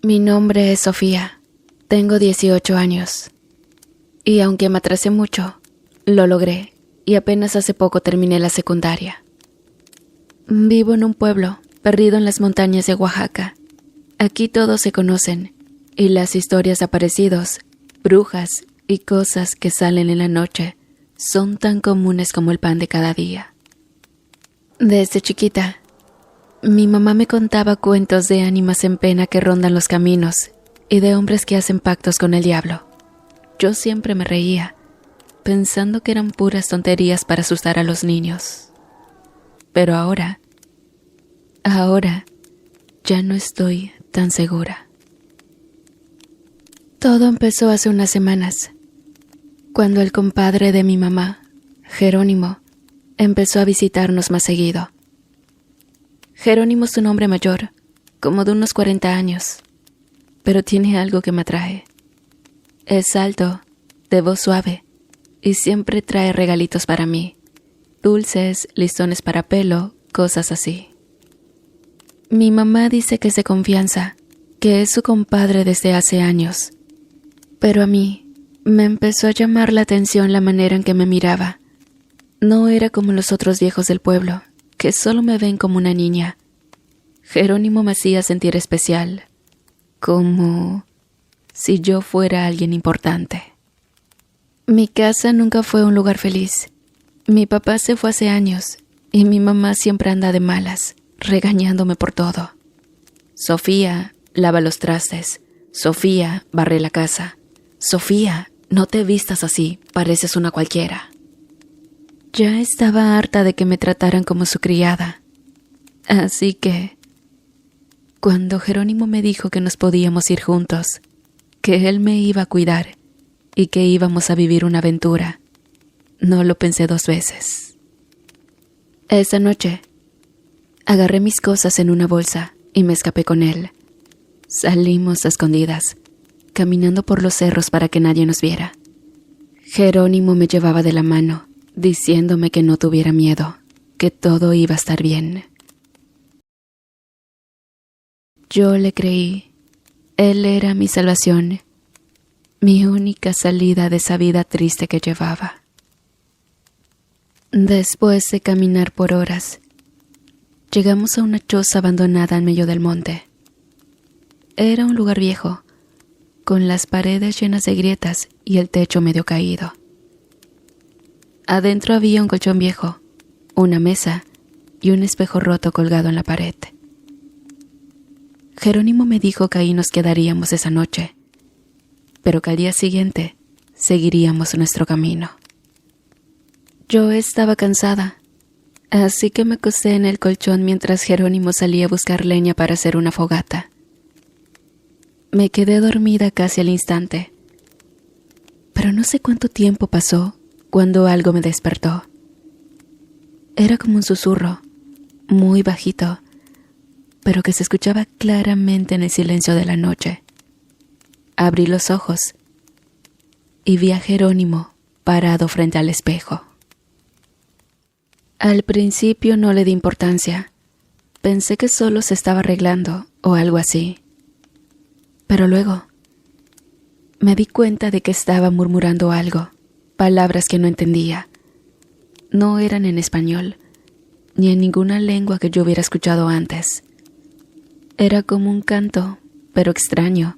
Mi nombre es Sofía. Tengo 18 años. Y aunque me atrasé mucho, lo logré y apenas hace poco terminé la secundaria. Vivo en un pueblo perdido en las montañas de Oaxaca. Aquí todos se conocen y las historias de aparecidos, brujas y cosas que salen en la noche son tan comunes como el pan de cada día. Desde chiquita, mi mamá me contaba cuentos de ánimas en pena que rondan los caminos y de hombres que hacen pactos con el diablo. Yo siempre me reía, pensando que eran puras tonterías para asustar a los niños. Pero ahora, ya no estoy tan segura. Todo empezó hace unas semanas, cuando el compadre de mi mamá, Jerónimo, empezó a visitarnos más seguido. Jerónimo es un hombre mayor, como de unos 40 años, pero tiene algo que me atrae. Es alto, de voz suave, y siempre trae regalitos para mí, dulces, listones para pelo, cosas así. Mi mamá dice que es de confianza, que es su compadre desde hace años, pero a mí me empezó a llamar la atención la manera en que me miraba. No era como los otros viejos del pueblo, que solo me ven como una niña. Jerónimo me hacía sentir especial, como si yo fuera alguien importante. Mi casa nunca fue un lugar feliz. Mi papá se fue hace años y mi mamá siempre anda de malas, regañándome por todo. Sofía, lava los trastes. Sofía, barre la casa. Sofía, no te vistas así, pareces una cualquiera. Ya estaba harta de que me trataran como su criada. Así que, cuando Jerónimo me dijo que nos podíamos ir juntos, que él me iba a cuidar y que íbamos a vivir una aventura, no lo pensé 2 veces. Esa noche, agarré mis cosas en una bolsa y me escapé con él. Salimos a escondidas, caminando por los cerros para que nadie nos viera. Jerónimo me llevaba de la mano, diciéndome que no tuviera miedo, que todo iba a estar bien. Yo le creí. Él era mi salvación, mi única salida de esa vida triste que llevaba. Después de caminar por horas, llegamos a una choza abandonada en medio del monte. Era un lugar viejo, con las paredes llenas de grietas y el techo medio caído. Adentro había un colchón viejo, una mesa y un espejo roto colgado en la pared. Jerónimo me dijo que ahí nos quedaríamos esa noche, pero que al día siguiente seguiríamos nuestro camino. Yo estaba cansada, así que me acosté en el colchón mientras Jerónimo salía a buscar leña para hacer una fogata. Me quedé dormida casi al instante, pero no sé cuánto tiempo pasó cuando algo me despertó. Era como un susurro, muy bajito, pero que se escuchaba claramente en el silencio de la noche. Abrí los ojos y vi a Jerónimo parado frente al espejo. Al principio no le di importancia. Pensé que solo se estaba arreglando o algo así. Pero luego me di cuenta de que estaba murmurando algo, palabras que no entendía. No eran en español, ni en ninguna lengua que yo hubiera escuchado antes. Era como un canto, pero extraño,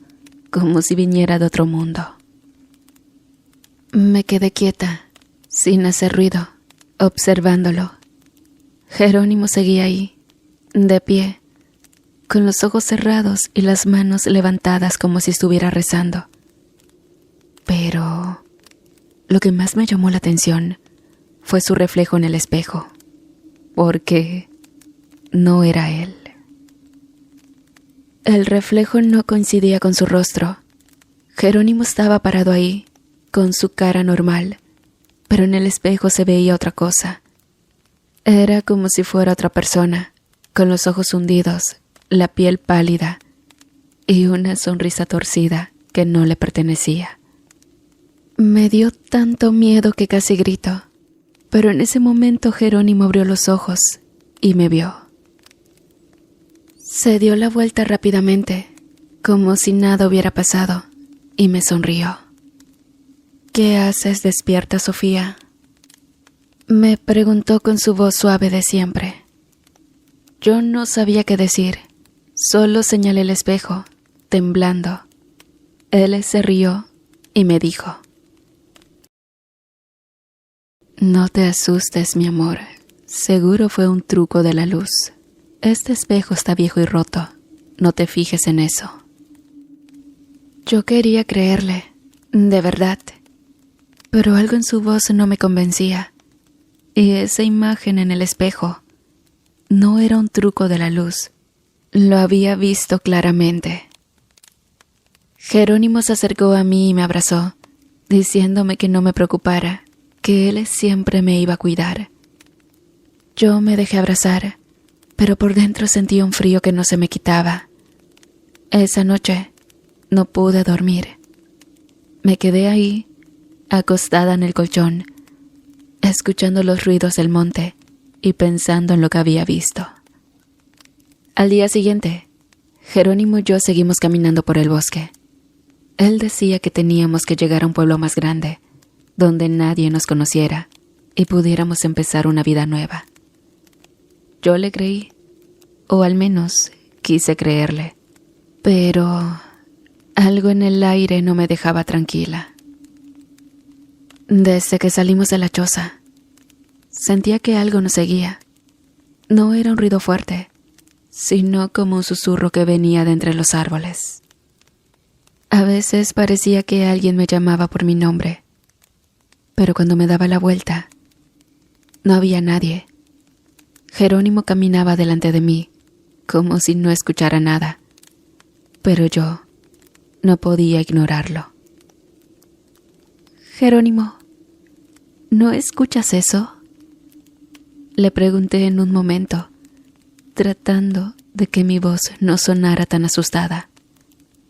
como si viniera de otro mundo. Me quedé quieta, sin hacer ruido, observándolo. Jerónimo seguía ahí, de pie, con los ojos cerrados y las manos levantadas como si estuviera rezando. Pero lo que más me llamó la atención fue su reflejo en el espejo, porque no era él. El reflejo no coincidía con su rostro. Jerónimo estaba parado ahí, con su cara normal, pero en el espejo se veía otra cosa. Era como si fuera otra persona, con los ojos hundidos, la piel pálida y una sonrisa torcida que no le pertenecía. Me dio tanto miedo que casi grito, pero en ese momento Jerónimo abrió los ojos y me vio. Se dio la vuelta rápidamente como si nada hubiera pasado, y me sonrió. «¿Qué haces despierta, Sofía?», me preguntó con su voz suave de siempre. Yo no sabía qué decir, solo señalé el espejo, temblando. Él se rió y me dijo: «No te asustes, mi amor, seguro fue un truco de la luz. Este espejo está viejo y roto, no te fijes en eso». Yo quería creerle, de verdad, pero algo en su voz no me convencía, y esa imagen en el espejo no era un truco de la luz, lo había visto claramente. Jerónimo se acercó a mí y me abrazó, diciéndome que no me preocupara, que él siempre me iba a cuidar. Yo me dejé abrazar, pero por dentro sentí un frío que no se me quitaba. Esa noche no pude dormir. Me quedé ahí, acostada en el colchón, escuchando los ruidos del monte y pensando en lo que había visto. Al día siguiente, Jerónimo y yo seguimos caminando por el bosque. Él decía que teníamos que llegar a un pueblo más grande, donde nadie nos conociera y pudiéramos empezar una vida nueva. Yo le creí, o al menos quise creerle, pero algo en el aire no me dejaba tranquila. Desde que salimos de la choza, sentía que algo nos seguía. No era un ruido fuerte, sino como un susurro que venía de entre los árboles. A veces parecía que alguien me llamaba por mi nombre, pero cuando me daba la vuelta, no había nadie. Jerónimo caminaba delante de mí, como si no escuchara nada, pero yo no podía ignorarlo. «Jerónimo, ¿no escuchas eso?», le pregunté en un momento, tratando de que mi voz no sonara tan asustada.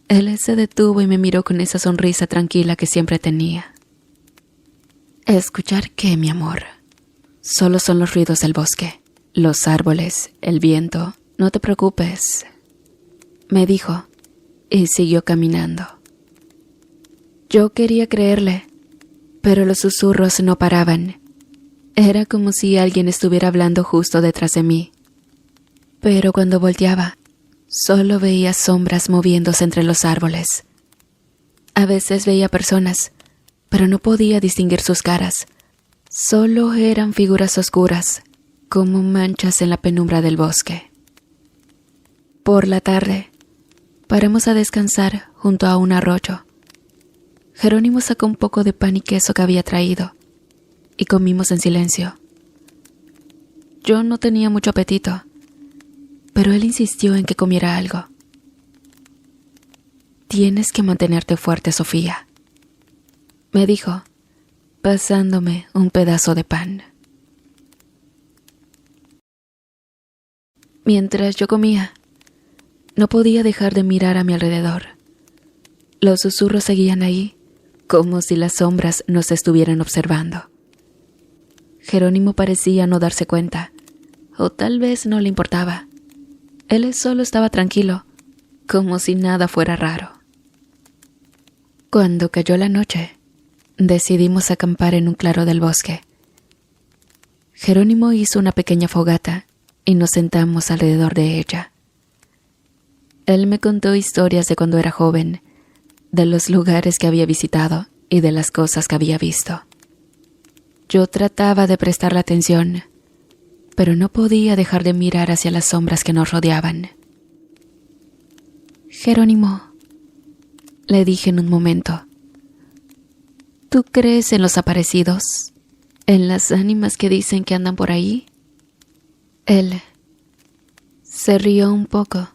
Él se detuvo y me miró con esa sonrisa tranquila que siempre tenía. «¿Escuchar qué, mi amor? Solo son los ruidos del bosque, los árboles, el viento. No te preocupes», me dijo, y siguió caminando. Yo quería creerle, pero los susurros no paraban. Era como si alguien estuviera hablando justo detrás de mí. Pero cuando volteaba, solo veía sombras moviéndose entre los árboles. A veces veía personas, pero no podía distinguir sus caras. Solo eran figuras oscuras, como manchas en la penumbra del bosque. Por la tarde, paramos a descansar junto a un arroyo. Jerónimo sacó un poco de pan y queso que había traído, y comimos en silencio. Yo no tenía mucho apetito, pero él insistió en que comiera algo. «Tienes que mantenerte fuerte, Sofía», me dijo, pasándome un pedazo de pan. Mientras yo comía, no podía dejar de mirar a mi alrededor. Los susurros seguían ahí, como si las sombras nos estuvieran observando. Jerónimo parecía no darse cuenta, o tal vez no le importaba. Él solo estaba tranquilo, como si nada fuera raro. Cuando cayó la noche, decidimos acampar en un claro del bosque. Jerónimo hizo una pequeña fogata y nos sentamos alrededor de ella. Él me contó historias de cuando era joven, de los lugares que había visitado y de las cosas que había visto. Yo trataba de prestarle atención, pero no podía dejar de mirar hacia las sombras que nos rodeaban. «Jerónimo», le dije en un momento, «¿tú crees en los aparecidos? ¿En las ánimas que dicen que andan por ahí?» Él se rió un poco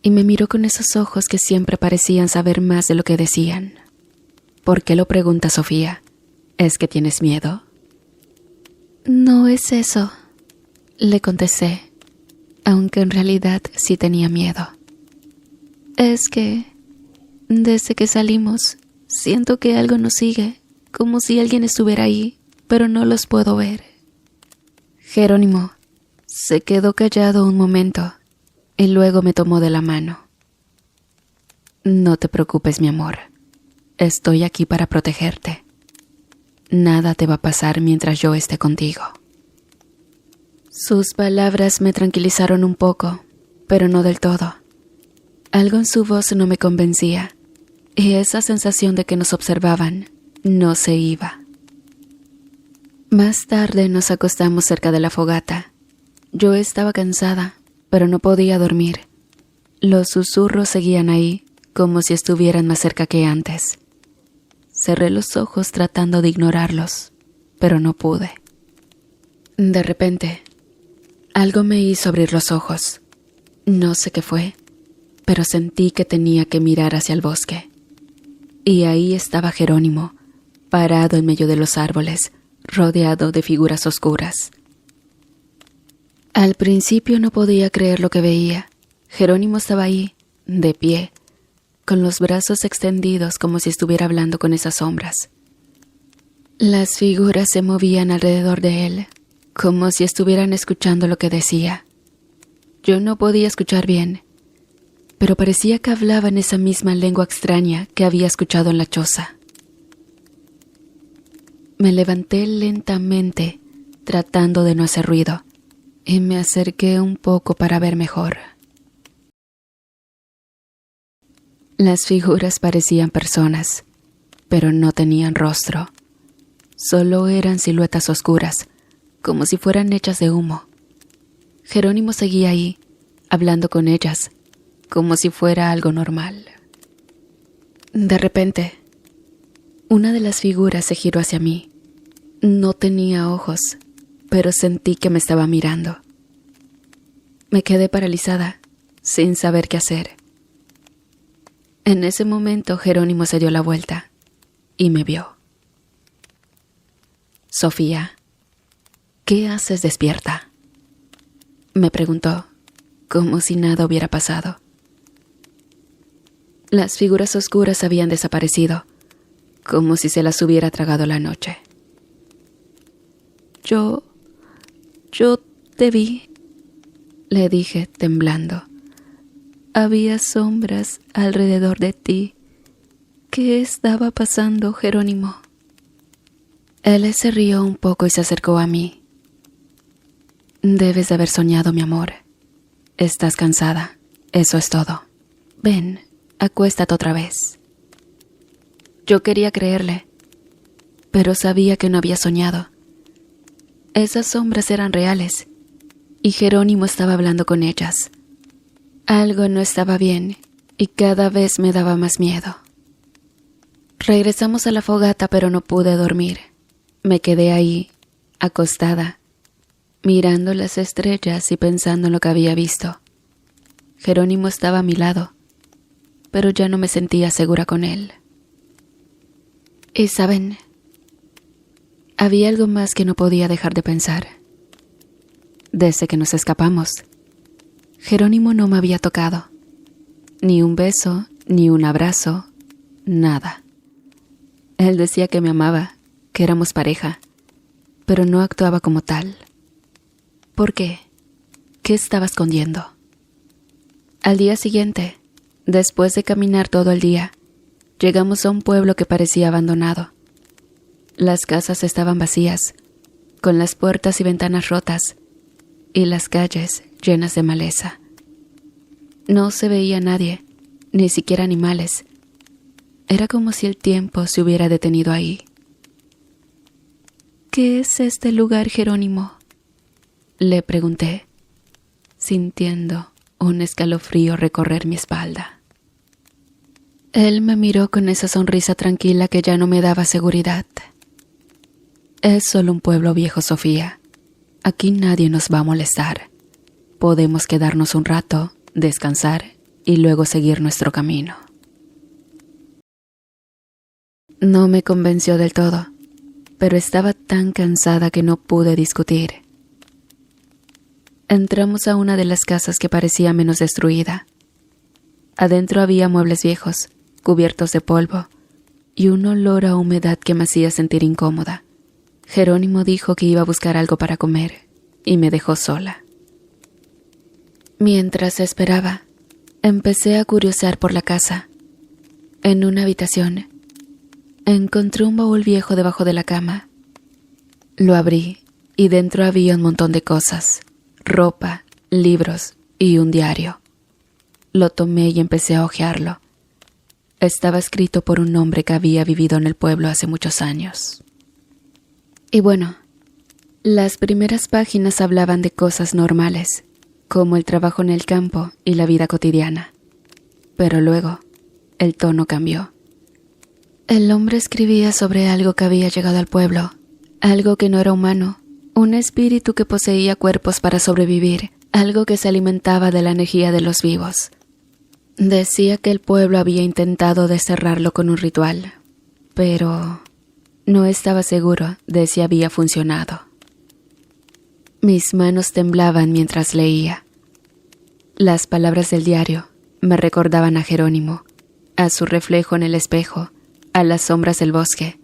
y me miró con esos ojos que siempre parecían saber más de lo que decían. «¿Por qué lo preguntas, Sofía? ¿Es que tienes miedo?» «No es eso», le contesté, aunque en realidad sí tenía miedo. «Es que, desde que salimos, siento que algo nos sigue, como si alguien estuviera ahí, pero no los puedo ver». Jerónimo se quedó callado un momento y luego me tomó de la mano. No te preocupes, mi amor. Estoy aquí para protegerte. Nada te va a pasar mientras yo esté contigo. Sus palabras me tranquilizaron un poco, pero no del todo. Algo en su voz no me convencía, y esa sensación de que nos observaban no se iba. Más tarde nos acostamos cerca de la fogata. Yo estaba cansada, pero no podía dormir. Los susurros seguían ahí, como si estuvieran más cerca que antes. Cerré los ojos tratando de ignorarlos, pero no pude. De repente, algo me hizo abrir los ojos. No sé qué fue, pero sentí que tenía que mirar hacia el bosque. Y ahí estaba Jerónimo, parado en medio de los árboles, rodeado de figuras oscuras. Al principio no podía creer lo que veía. Jerónimo estaba ahí, de pie, con los brazos extendidos como si estuviera hablando con esas sombras. Las figuras se movían alrededor de él, como si estuvieran escuchando lo que decía. Yo no podía escuchar bien, pero parecía que hablaba en esa misma lengua extraña que había escuchado en la choza. Me levanté lentamente, tratando de no hacer ruido, y me acerqué un poco para ver mejor. Las figuras parecían personas, pero no tenían rostro. Solo eran siluetas oscuras, como si fueran hechas de humo. Jerónimo seguía ahí, hablando con ellas, como si fuera algo normal. De repente, una de las figuras se giró hacia mí. No tenía ojos, pero sentí que me estaba mirando. Me quedé paralizada, sin saber qué hacer. En ese momento Jerónimo se dio la vuelta y me vio. «Sofía, ¿qué haces despierta?», me preguntó, como si nada hubiera pasado. Las figuras oscuras habían desaparecido, como si se las hubiera tragado la noche. Yo te vi», le dije temblando. «Había sombras alrededor de ti. ¿Qué estaba pasando, Jerónimo?». Él se rió un poco y se acercó a mí. «Debes de haber soñado, mi amor. Estás cansada, eso es todo. Ven, acuéstate otra vez». Yo quería creerle, pero sabía que no había soñado. Esas sombras eran reales, y Jerónimo estaba hablando con ellas. Algo no estaba bien, y cada vez me daba más miedo. Regresamos a la fogata, pero no pude dormir. Me quedé ahí, acostada, mirando las estrellas y pensando en lo que había visto. Jerónimo estaba a mi lado, pero ya no me sentía segura con él. Y saben, había algo más que no podía dejar de pensar. Desde que nos escapamos, Jerónimo no me había tocado. Ni un beso, ni un abrazo, nada. Él decía que me amaba, que éramos pareja, pero no actuaba como tal. ¿Por qué? ¿Qué estaba escondiendo? Al día siguiente, después de caminar todo el día, llegamos a un pueblo que parecía abandonado. Las casas estaban vacías, con las puertas y ventanas rotas, y las calles llenas de maleza. No se veía nadie, ni siquiera animales. Era como si el tiempo se hubiera detenido ahí. «¿Qué es este lugar, Jerónimo?», le pregunté, sintiendo un escalofrío recorrer mi espalda. Él me miró con esa sonrisa tranquila que ya no me daba seguridad. «Es solo un pueblo viejo, Sofía. Aquí nadie nos va a molestar. Podemos quedarnos un rato, descansar y luego seguir nuestro camino». No me convenció del todo, pero estaba tan cansada que no pude discutir. Entramos a una de las casas que parecía menos destruida. Adentro había muebles viejos, cubiertos de polvo, y un olor a humedad que me hacía sentir incómoda. Jerónimo dijo que iba a buscar algo para comer, y me dejó sola. Mientras esperaba, empecé a curiosear por la casa. En una habitación, encontré un baúl viejo debajo de la cama. Lo abrí y dentro había un montón de cosas, ropa, libros y un diario. Lo tomé y empecé a hojearlo. Estaba escrito por un hombre que había vivido en el pueblo hace muchos años. Y bueno, las primeras páginas hablaban de cosas normales, como el trabajo en el campo y la vida cotidiana. Pero luego, el tono cambió. El hombre escribía sobre algo que había llegado al pueblo, algo que no era humano, un espíritu que poseía cuerpos para sobrevivir, algo que se alimentaba de la energía de los vivos. Decía que el pueblo había intentado desterrarlo con un ritual, pero no estaba seguro de si había funcionado. Mis manos temblaban mientras leía. Las palabras del diario me recordaban a Jerónimo, a su reflejo en el espejo, a las sombras del bosque.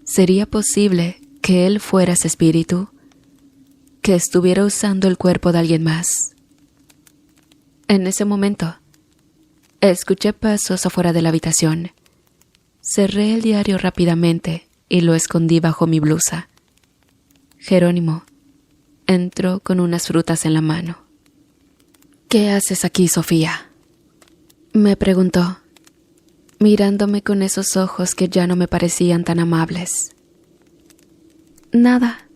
¿Sería posible que él fuera ese espíritu? ¿Que estuviera usando el cuerpo de alguien más? En ese momento, escuché pasos afuera de la habitación. Cerré el diario rápidamente y lo escondí bajo mi blusa. Jerónimo entró con unas frutas en la mano. «¿Qué haces aquí, Sofía?», me preguntó, mirándome con esos ojos que ya no me parecían tan amables. «Nada,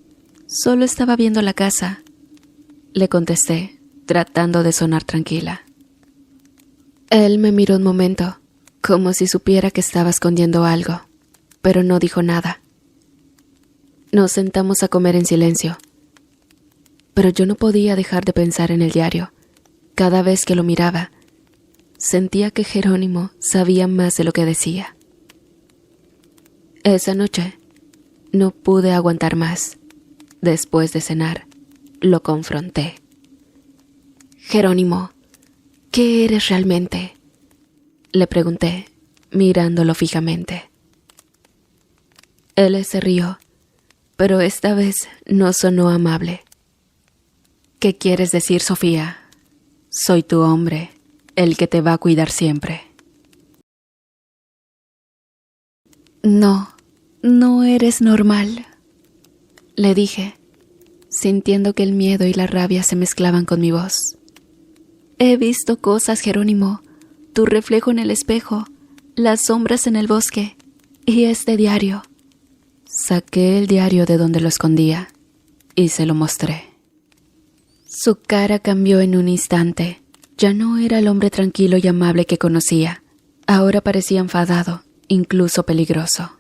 solo estaba viendo la casa», le contesté, tratando de sonar tranquila. Él me miró un momento, como si supiera que estaba escondiendo algo, pero no dijo nada. Nos sentamos a comer en silencio, pero yo no podía dejar de pensar en el diario. Cada vez que lo miraba, sentía que Jerónimo sabía más de lo que decía. Esa noche, no pude aguantar más. Después de cenar, lo confronté. «Jerónimo, ¿qué eres realmente?», le pregunté, mirándolo fijamente. Él se rió, pero esta vez no sonó amable. «¿Qué quieres decir, Sofía? Soy tu hombre, el que te va a cuidar siempre». «No, no eres normal», le dije, sintiendo que el miedo y la rabia se mezclaban con mi voz. «He visto cosas, Jerónimo, tu reflejo en el espejo, las sombras en el bosque y este diario». Saqué el diario de donde lo escondía y se lo mostré. Su cara cambió en un instante. Ya no era el hombre tranquilo y amable que conocía. Ahora parecía enfadado, incluso peligroso.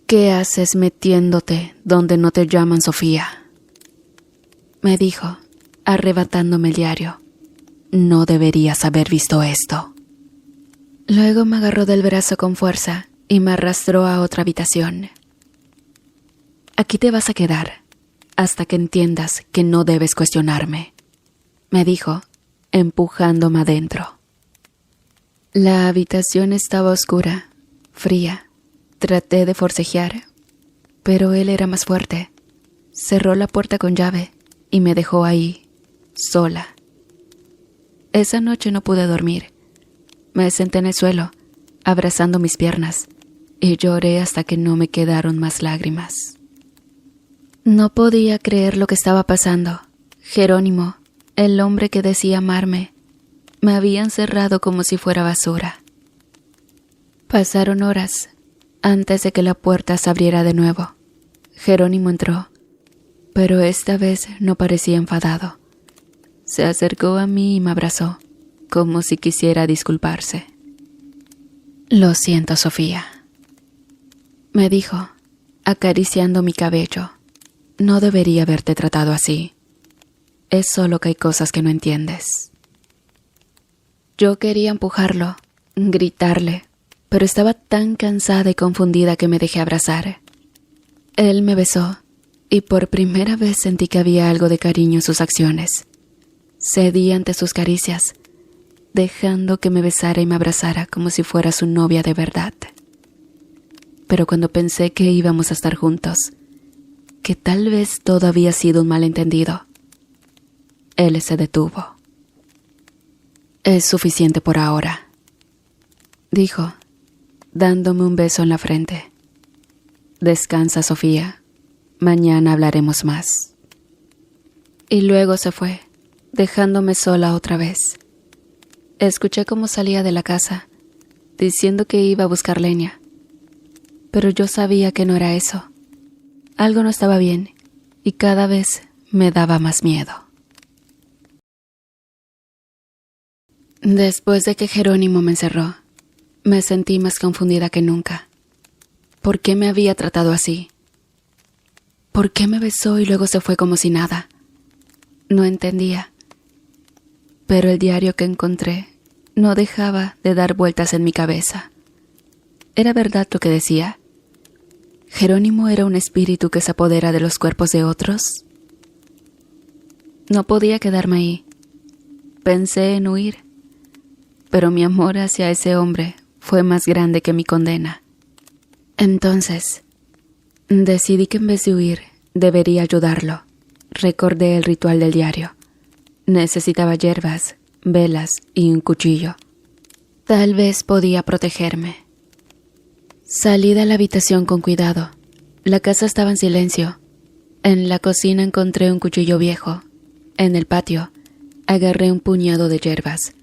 «¿Qué haces metiéndote donde no te llaman Sofía?», me dijo, arrebatándome el diario. «No deberías haber visto esto». Luego me agarró del brazo con fuerza y me arrastró a otra habitación. «Aquí te vas a quedar hasta que entiendas que no debes cuestionarme», me dijo, empujándome adentro. La habitación estaba oscura, fría. Traté de forcejear, pero él era más fuerte. Cerró la puerta con llave y me dejó ahí, sola. Esa noche no pude dormir. Me senté en el suelo, abrazando mis piernas, y lloré hasta que no me quedaron más lágrimas. No podía creer lo que estaba pasando. Jerónimo, el hombre que decía amarme, me había encerrado como si fuera basura. Pasaron horas antes de que la puerta se abriera de nuevo. Jerónimo entró, pero esta vez no parecía enfadado. Se acercó a mí y me abrazó, como si quisiera disculparse. «Lo siento, Sofía», me dijo, acariciando mi cabello. «No debería haberte tratado así. Es solo que hay cosas que no entiendes». Yo quería empujarlo, gritarle, pero estaba tan cansada y confundida que me dejé abrazar. Él me besó, y por primera vez sentí que había algo de cariño en sus acciones. Cedí ante sus caricias, dejando que me besara y me abrazara como si fuera su novia de verdad. Pero cuando pensé que íbamos a estar juntos, que tal vez todo había sido un malentendido, él se detuvo. «Es suficiente por ahora», dijo, dándome un beso en la frente. Descansa, Sofía. Mañana hablaremos más. Y luego se fue, dejándome sola otra vez. Escuché cómo salía de la casa, diciendo que iba a buscar leña. Pero yo sabía que no era eso. Algo no estaba bien, y cada vez me daba más miedo. Después de que Jerónimo me encerró, me sentí más confundida que nunca. ¿Por qué me había tratado así? ¿Por qué me besó y luego se fue como si nada? No entendía. Pero el diario que encontré no dejaba de dar vueltas en mi cabeza. ¿Era verdad lo que decía? ¿Jerónimo era un espíritu que se apodera de los cuerpos de otros? No podía quedarme ahí. Pensé en huir, pero mi amor hacia ese hombre fue más grande que mi condena. Entonces, decidí que en vez de huir, debería ayudarlo. Recordé el ritual del diario. Necesitaba hierbas, velas y un cuchillo. Tal vez podía protegerme. Salí de la habitación con cuidado. La casa estaba en silencio. En la cocina encontré un cuchillo viejo. En el patio, agarré un puñado de hierbas.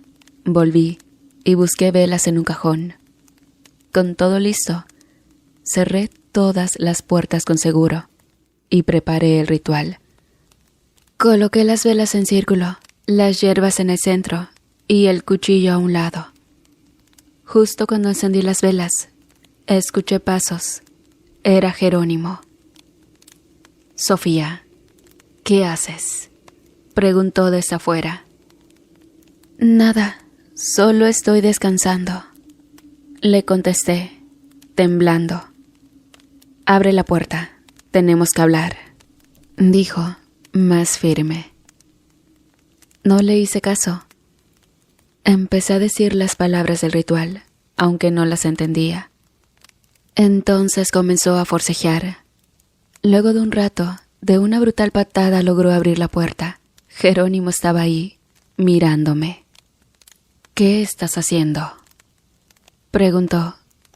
Volví y busqué velas en un cajón. Con todo listo, cerré todas las puertas con seguro y preparé el ritual. Coloqué las velas en círculo, las hierbas en el centro y el cuchillo a un lado. Justo cuando encendí las velas, escuché pasos. Era Jerónimo. «Sofía, ¿qué haces?», preguntó desde afuera. «Nada, solo estoy descansando», le contesté, temblando. «Abre la puerta, tenemos que hablar», dijo, más firme. No le hice caso. Empecé a decir las palabras del ritual, aunque no las entendía. Entonces comenzó a forcejear. Luego de un rato, de una brutal patada logró abrir la puerta. Jerónimo estaba ahí, mirándome. «¿Qué estás haciendo?», preguntó,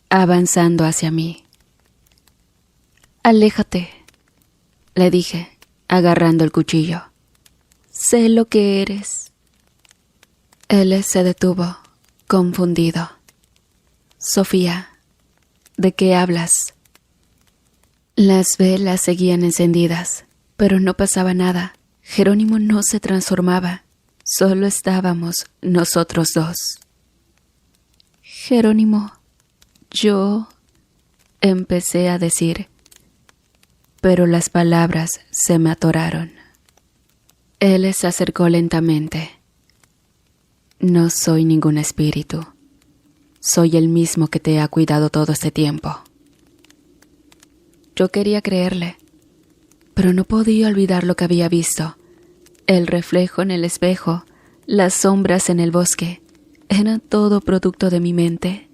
avanzando hacia mí. «Aléjate», le dije, agarrando el cuchillo. «Sé lo que eres». Él se detuvo, confundido. «Sofía, ¿de qué hablas?». Las velas seguían encendidas, pero no pasaba nada. Jerónimo no se transformaba. Solo estábamos nosotros dos. «Jerónimo, yo...», empecé a decir, pero las palabras se me atoraron. Él se acercó lentamente. «No soy ningún espíritu. Soy el mismo que te ha cuidado todo este tiempo». Yo quería creerle, pero no podía olvidar lo que había visto. El reflejo en el espejo, las sombras en el bosque, eran todo producto de mi mente.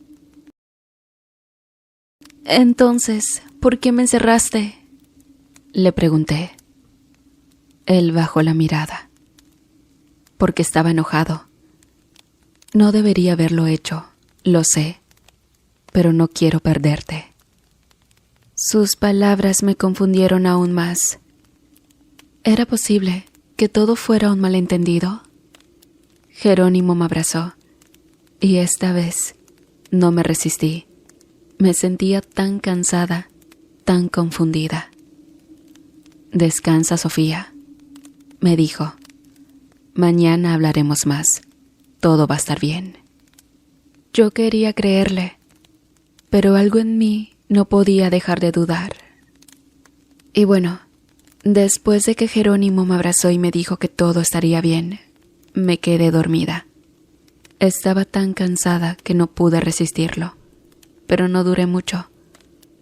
«Entonces, ¿por qué me encerraste?», le pregunté. Él bajó la mirada. «Porque estaba enojado. No debería haberlo hecho, lo sé, pero no quiero perderte». Sus palabras me confundieron aún más. ¿Era posible que todo fuera un malentendido? Jerónimo me abrazó, y esta vez no me resistí. Me sentía tan cansada, tan confundida. «Descansa, Sofía», me dijo. «Mañana hablaremos más. Todo va a estar bien». Yo quería creerle, pero algo en mí no podía dejar de dudar. Y bueno, después de que Jerónimo me abrazó y me dijo que todo estaría bien, me quedé dormida. Estaba tan cansada que no pude resistirlo, pero no duré mucho.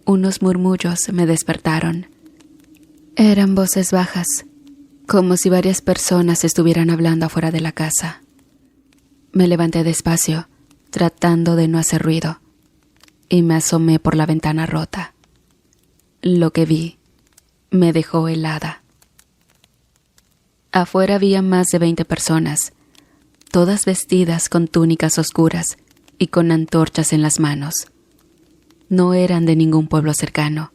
Unos murmullos me despertaron. Eran voces bajas, como si varias personas estuvieran hablando afuera de la casa. Me levanté despacio, tratando de no hacer ruido, y me asomé por la ventana rota. Lo que vi me dejó helada. Afuera había más de 20 personas, todas vestidas con túnicas oscuras y con antorchas en las manos. No eran de ningún pueblo cercano.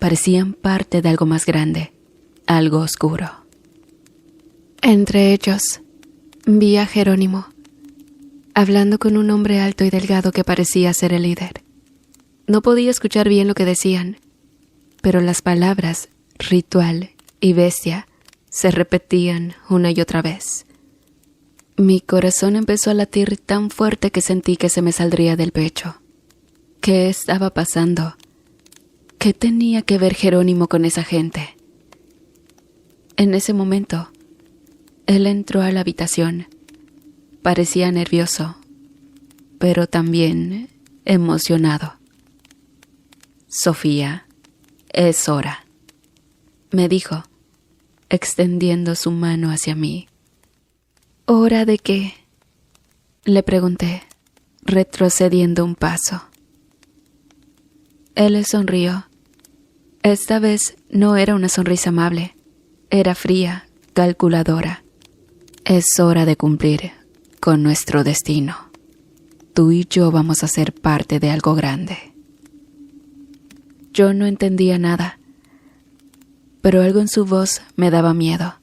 Parecían parte de algo más grande, algo oscuro. Entre ellos, vi a Jerónimo, hablando con un hombre alto y delgado que parecía ser el líder. No podía escuchar bien lo que decían, pero las palabras ritual y bestia se repetían una y otra vez. Mi corazón empezó a latir tan fuerte que sentí que se me saldría del pecho. ¿Qué estaba pasando? ¿Qué tenía que ver Jerónimo con esa gente? En ese momento, él entró a la habitación. Parecía nervioso, pero también emocionado. Sofía, es hora, me dijo, extendiendo su mano hacia mí. ¿Hora de qué?, le pregunté, retrocediendo un paso. Él le sonrió. Esta vez no era una sonrisa amable, era fría, calculadora. Es hora de cumplir con nuestro destino. Tú y yo vamos a ser parte de algo grande. Yo no entendía nada, pero algo en su voz me daba miedo.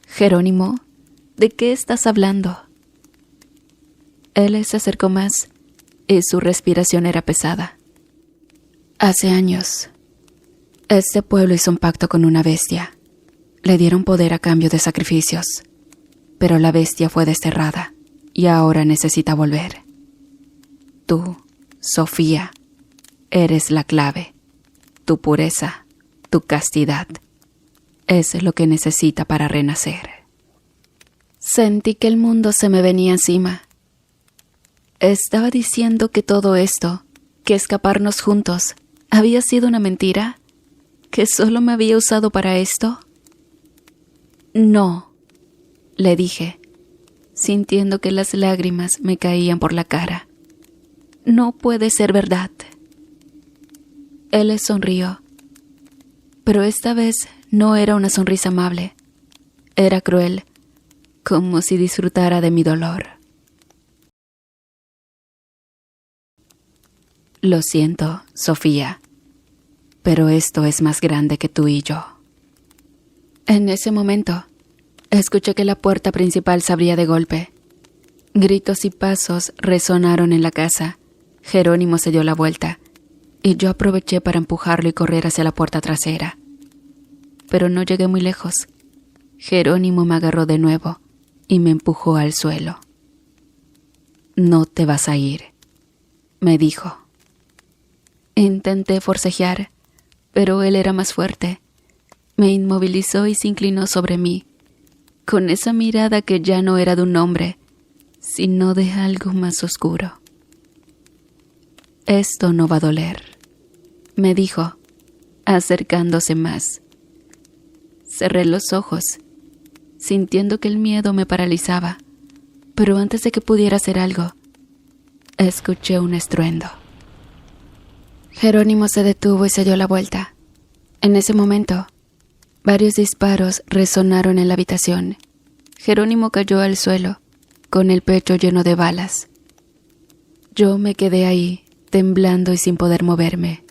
Jerónimo, ¿de qué estás hablando? Él se acercó más y su respiración era pesada. Hace años, este pueblo hizo un pacto con una bestia. Le dieron poder a cambio de sacrificios, pero la bestia fue desterrada y ahora necesita volver. Tú, Sofía, eres la clave. Tu pureza, tu castidad, es lo que necesita para renacer. Sentí que el mundo se me venía encima. ¿Estaba diciendo que todo esto, que escaparnos juntos, había sido una mentira? ¿Que solo me había usado para esto? No, le dije, sintiendo que las lágrimas me caían por la cara. No puede ser verdad. Él le sonrió, pero esta vez no era una sonrisa amable. Era cruel, como si disfrutara de mi dolor. Lo siento, Sofía, pero esto es más grande que tú y yo. En ese momento, escuché que la puerta principal se abría de golpe. Gritos y pasos resonaron en la casa. Jerónimo se dio la vuelta, y yo aproveché para empujarlo y correr hacia la puerta trasera. Pero no llegué muy lejos. Jerónimo me agarró de nuevo y me empujó al suelo. No te vas a ir, me dijo. Intenté forcejear, pero él era más fuerte. Me inmovilizó y se inclinó sobre mí, con esa mirada que ya no era de un hombre, sino de algo más oscuro. Esto no va a doler, me dijo, acercándose más. Cerré los ojos, sintiendo que el miedo me paralizaba, pero antes de que pudiera hacer algo, escuché un estruendo. Jerónimo se detuvo y se dio la vuelta. En ese momento, varios disparos resonaron en la habitación. Jerónimo cayó al suelo, con el pecho lleno de balas. Yo me quedé ahí, temblando y sin poder moverme.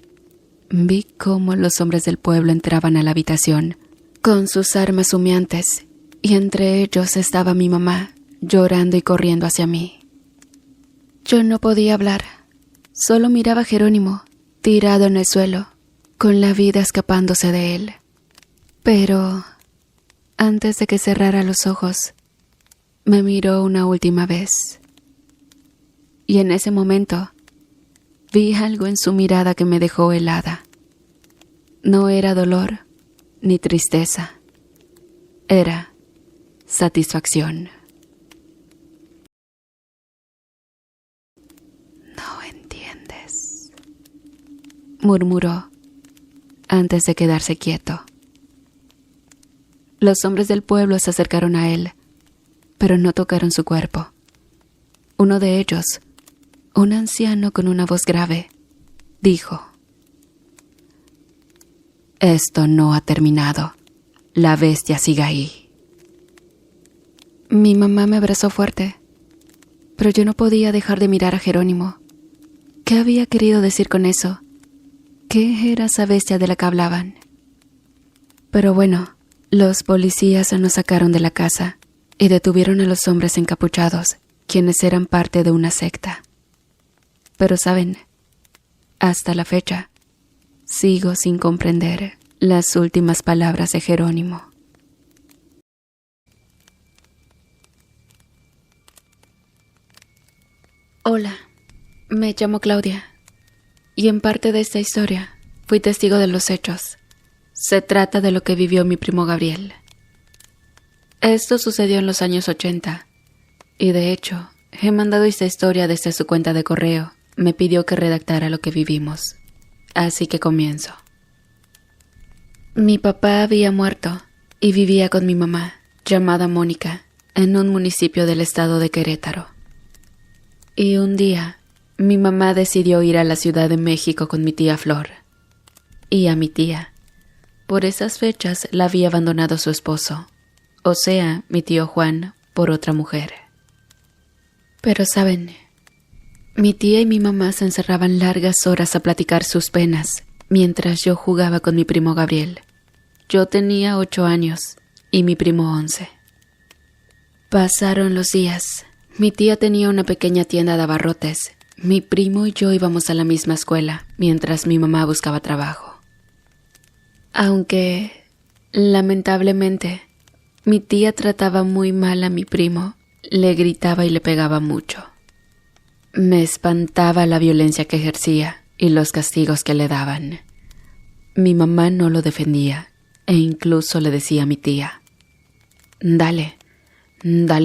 Vi cómo los hombres del pueblo entraban a la habitación, con sus armas humeantes, y entre ellos estaba mi mamá, llorando y corriendo hacia mí. Yo no podía hablar, solo miraba a Jerónimo, tirado en el suelo, con la vida escapándose de él. Pero, antes de que cerrara los ojos, me miró una última vez. Y en ese momento, vi algo en su mirada que me dejó helada. No era dolor, ni tristeza. Era satisfacción. No entiendes, murmuró, antes de quedarse quieto. Los hombres del pueblo se acercaron a él, pero no tocaron su cuerpo. Uno de ellos, un anciano con una voz grave, dijo: «Esto no ha terminado. La bestia sigue ahí». Mi mamá me abrazó fuerte. pero yo no podía dejar de mirar a Jerónimo. ¿Qué había querido decir con eso? ¿Qué era esa bestia de la que hablaban? Pero bueno, los policías nos sacaron de la casa y detuvieron a los hombres encapuchados, quienes eran parte de una secta. Pero saben, hasta la fecha, sigo sin comprender las últimas palabras de Jerónimo. Hola, me llamo Claudia, y en parte de esta historia fui testigo de los hechos. Se trata de lo que vivió mi primo Gabriel. Esto sucedió en los años 80, y de hecho, he mandado esta historia desde su cuenta de correo. Me pidió que redactara lo que vivimos, así que comienzo. Mi papá había muerto y vivía con mi mamá, llamada Mónica, en un municipio del estado de Querétaro. Y un día, mi mamá decidió ir a la Ciudad de México con mi tía Flor. Y a mi tía. Por esas fechas la había abandonado su esposo, o sea, mi tío Juan, por otra mujer. Pero saben, mi tía y mi mamá se encerraban largas horas a platicar sus penas, mientras yo jugaba con mi primo Gabriel. Yo tenía 8 años y mi primo 11. Pasaron los días. Mi tía tenía una pequeña tienda de abarrotes. Mi primo y yo íbamos a la misma escuela, mientras mi mamá buscaba trabajo. Aunque, lamentablemente, mi tía trataba muy mal a mi primo, le gritaba y le pegaba mucho. Me espantaba la violencia que ejercía y los castigos que le daban. Mi mamá no lo defendía e incluso le decía a mi tía: dale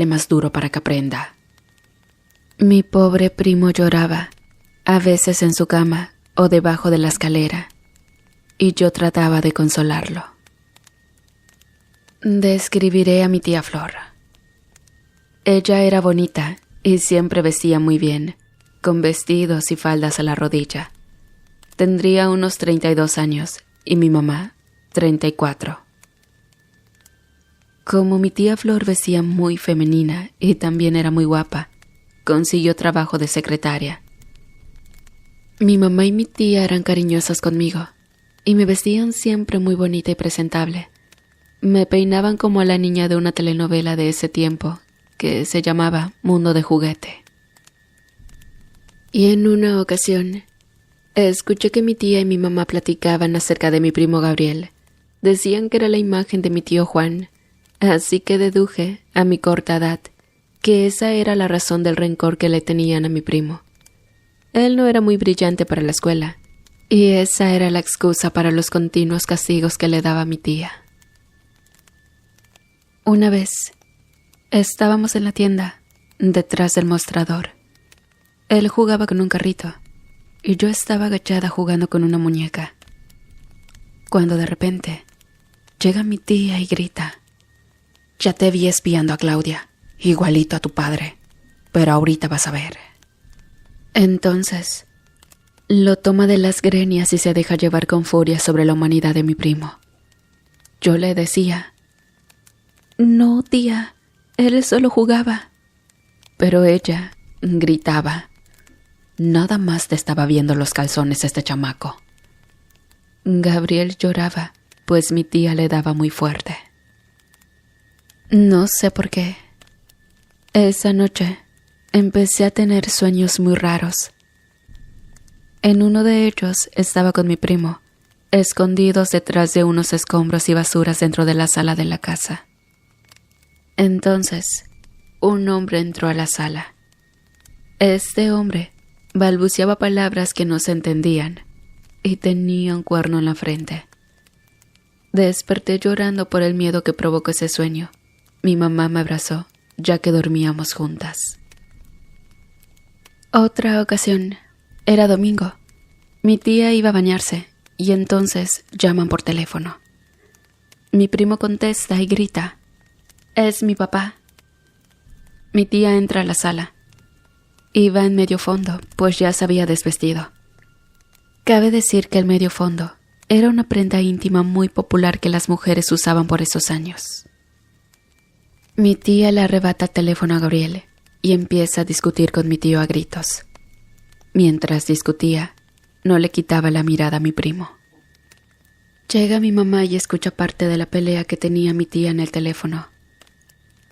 más duro para que aprenda. Mi pobre primo lloraba, a veces en su cama o debajo de la escalera, y yo trataba de consolarlo. Describiré a mi tía Flor. Ella era bonita y siempre vestía muy bien, con vestidos y faldas a la rodilla. Tendría unos 32 años y mi mamá 34. Como mi tía Flor vestía muy femenina y también era muy guapa, consiguió trabajo de secretaria. Mi mamá y mi tía eran cariñosas conmigo y me vestían siempre muy bonita y presentable. Me peinaban como a la niña de una telenovela de ese tiempo que se llamaba Mundo de Juguete. Y en una ocasión, escuché que mi tía y mi mamá platicaban acerca de mi primo Gabriel. Decían que era la imagen de mi tío Juan, así que deduje, a mi corta edad, que esa era la razón del rencor que le tenían a mi primo. Él no era muy brillante para la escuela, y esa era la excusa para los continuos castigos que le daba mi tía. Una vez, estábamos en la tienda, detrás del mostrador. Él jugaba con un carrito, y yo estaba agachada jugando con una muñeca. Cuando de repente, llega mi tía y grita: ya te vi espiando a Claudia. Igualito a tu padre, pero ahorita vas a ver. Entonces, lo toma de las greñas y se deja llevar con furia sobre la humanidad de mi primo. Yo le decía: no, tía, él solo jugaba. Pero ella gritaba: nada más te estaba viendo los calzones este chamaco. Gabriel lloraba, pues mi tía le daba muy fuerte. No sé por qué. Esa noche empecé a tener sueños muy raros. En uno de ellos estaba con mi primo, escondidos detrás de unos escombros y basuras dentro de la sala de la casa. Entonces, un hombre entró a la sala. Este hombre balbuceaba palabras que no se entendían y tenía un cuerno en la frente. Desperté llorando por el miedo que provocó ese sueño. Mi mamá me abrazó, ya que dormíamos juntas. Otra ocasión, era domingo. Mi tía iba a bañarse y entonces llaman por teléfono. Mi primo contesta y grita: «Es mi papá». Mi tía entra a la sala. Iba en medio fondo, pues ya se había desvestido. Cabe decir que el medio fondo era una prenda íntima muy popular que las mujeres usaban por esos años. Mi tía le arrebata el teléfono a Gabriel y empieza a discutir con mi tío a gritos. Mientras discutía, no le quitaba la mirada a mi primo. Llega mi mamá y escucha parte de la pelea que tenía mi tía en el teléfono.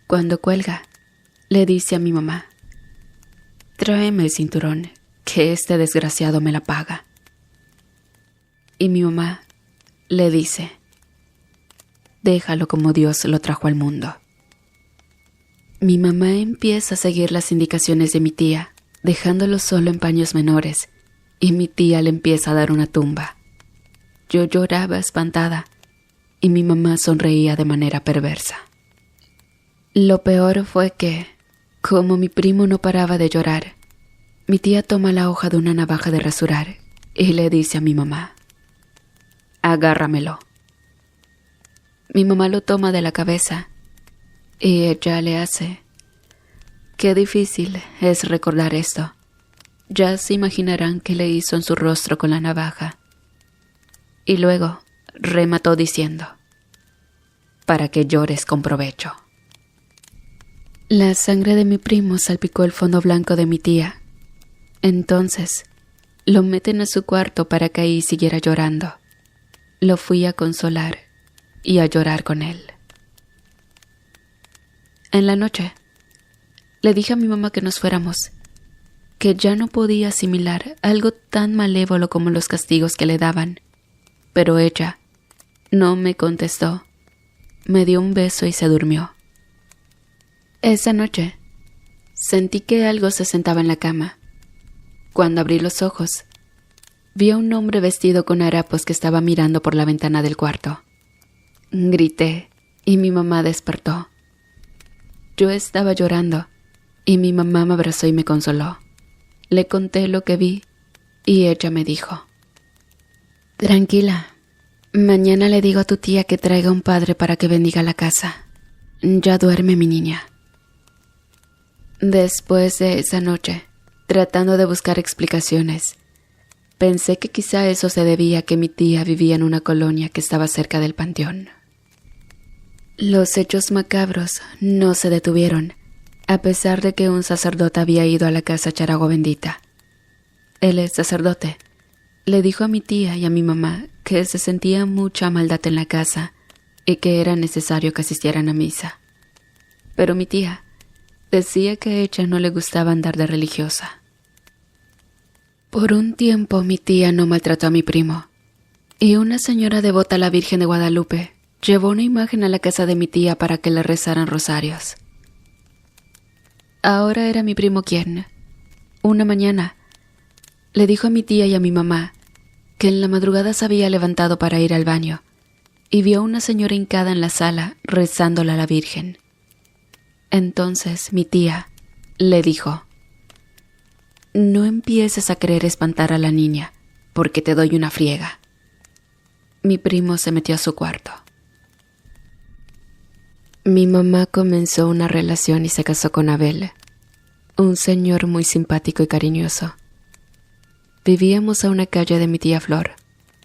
Cuando cuelga, le dice a mi mamá: «Tráeme el cinturón, que este desgraciado me la paga». Y mi mamá le dice: «Déjalo como Dios lo trajo al mundo». Mi mamá empieza a seguir las indicaciones de mi tía, dejándolo solo en paños menores, y mi tía le empieza a dar una tumba. Yo lloraba espantada, y mi mamá sonreía de manera perversa. Lo peor fue que, como mi primo no paraba de llorar, mi tía toma la hoja de una navaja de rasurar y le dice a mi mamá: «Agárramelo». Mi mamá lo toma de la cabeza y ella le hace. Qué difícil es recordar esto. Ya se imaginarán qué le hizo en su rostro con la navaja. Y luego remató diciendo: «Para que llores con provecho». La sangre de mi primo salpicó el fondo blanco de mi tía. Entonces lo meten a su cuarto para que ahí siguiera llorando. Lo fui a consolar y a llorar con él. En la noche le dije a mi mamá que nos fuéramos, que ya no podía asimilar algo tan malévolo como los castigos que le daban, pero ella no me contestó. Me dio un beso y se durmió. Esa noche sentí que algo se sentaba en la cama. Cuando abrí los ojos, vi a un hombre vestido con harapos que estaba mirando por la ventana del cuarto. Grité y mi mamá despertó. Yo estaba llorando y mi mamá me abrazó y me consoló. Le conté lo que vi y ella me dijo: «Tranquila, mañana le digo a tu tía que traiga un padre para que bendiga la casa. Ya duerme mi niña». Después de esa noche, tratando de buscar explicaciones, pensé que quizá eso se debía a que mi tía vivía en una colonia que estaba cerca del panteón. Los hechos macabros no se detuvieron, a pesar de que un sacerdote había ido a la casa a echar agua bendita. El sacerdote le dijo a mi tía y a mi mamá que se sentía mucha maldad en la casa y que era necesario que asistieran a misa. Pero mi tía decía que a ella no le gustaba andar de religiosa. Por un tiempo mi tía no maltrató a mi primo, y una señora devota a la Virgen de Guadalupe llevó una imagen a la casa de mi tía para que le rezaran rosarios. Ahora era mi primo quien, una mañana, le dijo a mi tía y a mi mamá que en la madrugada se había levantado para ir al baño y vio a una señora hincada en la sala rezándole a la Virgen. Entonces mi tía le dijo: «No empieces a querer espantar a la niña, porque te doy una friega». Mi primo se metió a su cuarto. Mi mamá comenzó una relación y se casó con Abel, un señor muy simpático y cariñoso. Vivíamos a una calle de mi tía Flor,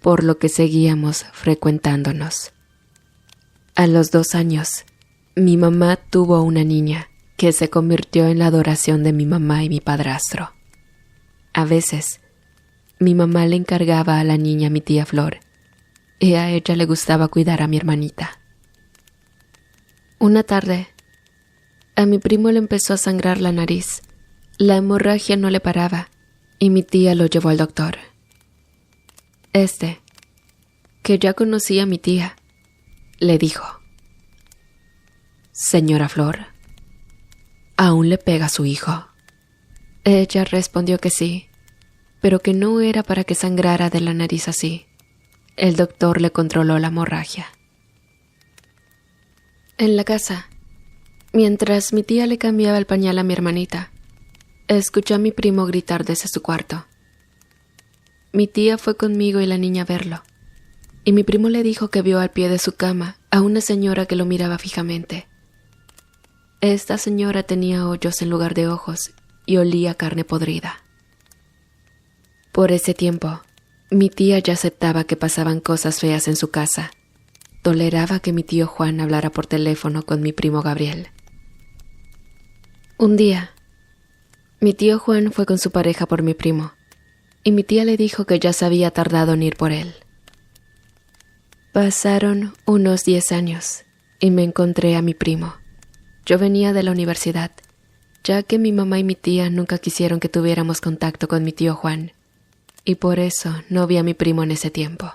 por lo que seguíamos frecuentándonos. A los 2 años, mi mamá tuvo una niña que se convirtió en la adoración de mi mamá y mi padrastro. A veces, mi mamá le encargaba a la niña a mi tía Flor, y a ella le gustaba cuidar a mi hermanita. Una tarde, a mi primo le empezó a sangrar la nariz. La hemorragia no le paraba, y mi tía lo llevó al doctor. Que ya conocía a mi tía, le dijo: «Señora Flor, ¿aún le pega a su hijo?». Ella respondió que sí, pero que no era para que sangrara de la nariz así. El doctor le controló la hemorragia. En la casa, mientras mi tía le cambiaba el pañal a mi hermanita, escuché a mi primo gritar desde su cuarto. Mi tía fue conmigo y la niña a verlo, y mi primo le dijo que vio al pie de su cama a una señora que lo miraba fijamente. Esta señora tenía hoyos en lugar de ojos y olía a carne podrida. Por ese tiempo, mi tía ya aceptaba que pasaban cosas feas en su casa. Toleraba que mi tío Juan hablara por teléfono con mi primo Gabriel. Un día, Mi tío Juan fue con su pareja por mi primo, y mi tía le dijo que ya se había tardado en ir por él. Pasaron unos 10 años y me encontré a mi primo. Yo venía de la universidad, ya que mi mamá y mi tía nunca quisieron que tuviéramos contacto con mi tío Juan, y por eso no vi a mi primo en ese tiempo.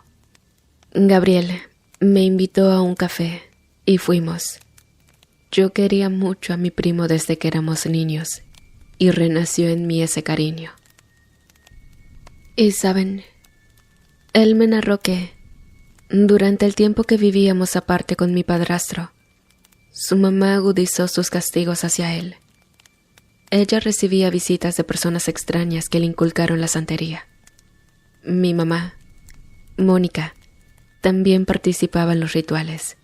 Gabriel me invitó a un café y fuimos. Yo quería mucho a mi primo desde que éramos niños y renació en mí ese cariño. Y saben, él me narró que, durante el tiempo que vivíamos aparte con mi padrastro, su mamá agudizó sus castigos hacia él. Ella recibía visitas de personas extrañas que le inculcaron la santería. Mi mamá, Mónica, también participaba en los rituales.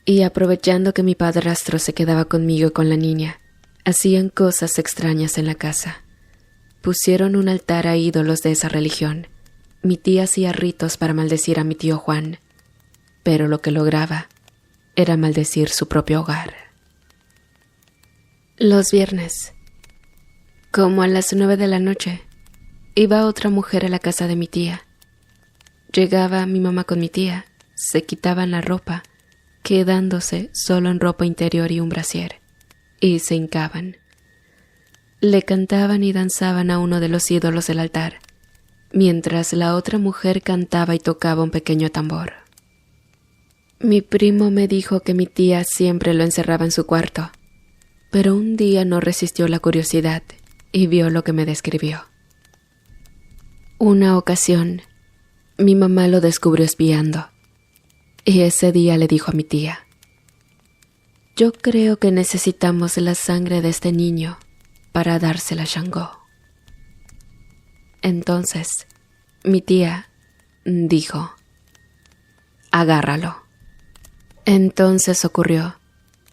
Y aprovechando que mi padrastro se quedaba conmigo y con la niña, hacían cosas extrañas en la casa. Pusieron un altar a ídolos de esa religión. Mi tía hacía ritos para maldecir a mi tío Juan, pero lo que lograba era maldecir su propio hogar. Los viernes, como a las 9 de la noche, iba otra mujer a la casa de mi tía. Llegaba mi mamá con mi tía, se quitaban la ropa, quedándose solo en ropa interior y un brasier, y se hincaban. Le cantaban y danzaban a uno de los ídolos del altar, mientras la otra mujer cantaba y tocaba un pequeño tambor. Mi primo me dijo que mi tía siempre lo encerraba en su cuarto, pero un día no resistió la curiosidad y vio lo que me describió. Una ocasión, mi mamá lo descubrió espiando, y ese día le dijo a mi tía: «Yo creo que necesitamos la sangre de este niño para dársela a Shango». Entonces, mi tía dijo: «Agárralo». Entonces ocurrió.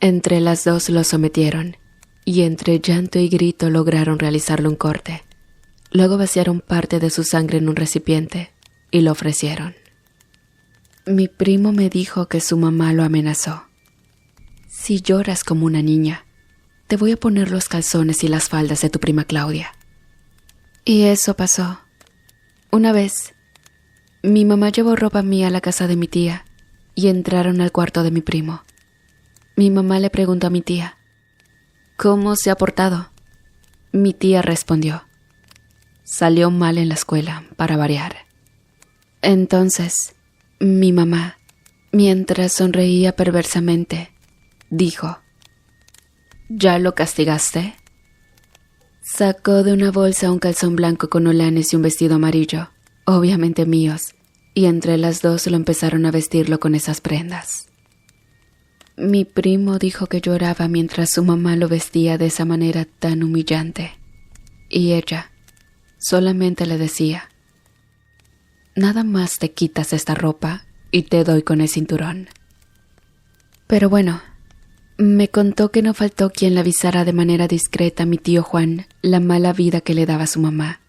Entre las dos lo sometieron, y entre llanto y grito lograron realizarle un corte. Luego vaciaron parte de su sangre en un recipiente y lo ofrecieron. Mi primo me dijo que su mamá lo amenazó. «Si lloras como una niña, te voy a poner los calzones y las faldas de tu prima Claudia». Y eso pasó. Una vez, mi mamá llevó ropa mía a la casa de mi tía y entraron al cuarto de mi primo. Mi mamá le preguntó a mi tía: «¿Cómo se ha portado?». Mi tía respondió: «Salió mal en la escuela, para variar». Entonces, mi mamá, mientras sonreía perversamente, dijo: «¿Ya lo castigaste?». Sacó de una bolsa un calzón blanco con holanes y un vestido amarillo, obviamente míos, y entre las dos lo empezaron a vestirlo con esas prendas. Mi primo dijo que lloraba mientras su mamá lo vestía de esa manera tan humillante, y ella solamente le decía: «Nada más te quitas esta ropa y te doy con el cinturón». Pero bueno, me contó que no faltó quien le avisara de manera discreta a mi tío Juan la mala vida que le daba su mamá,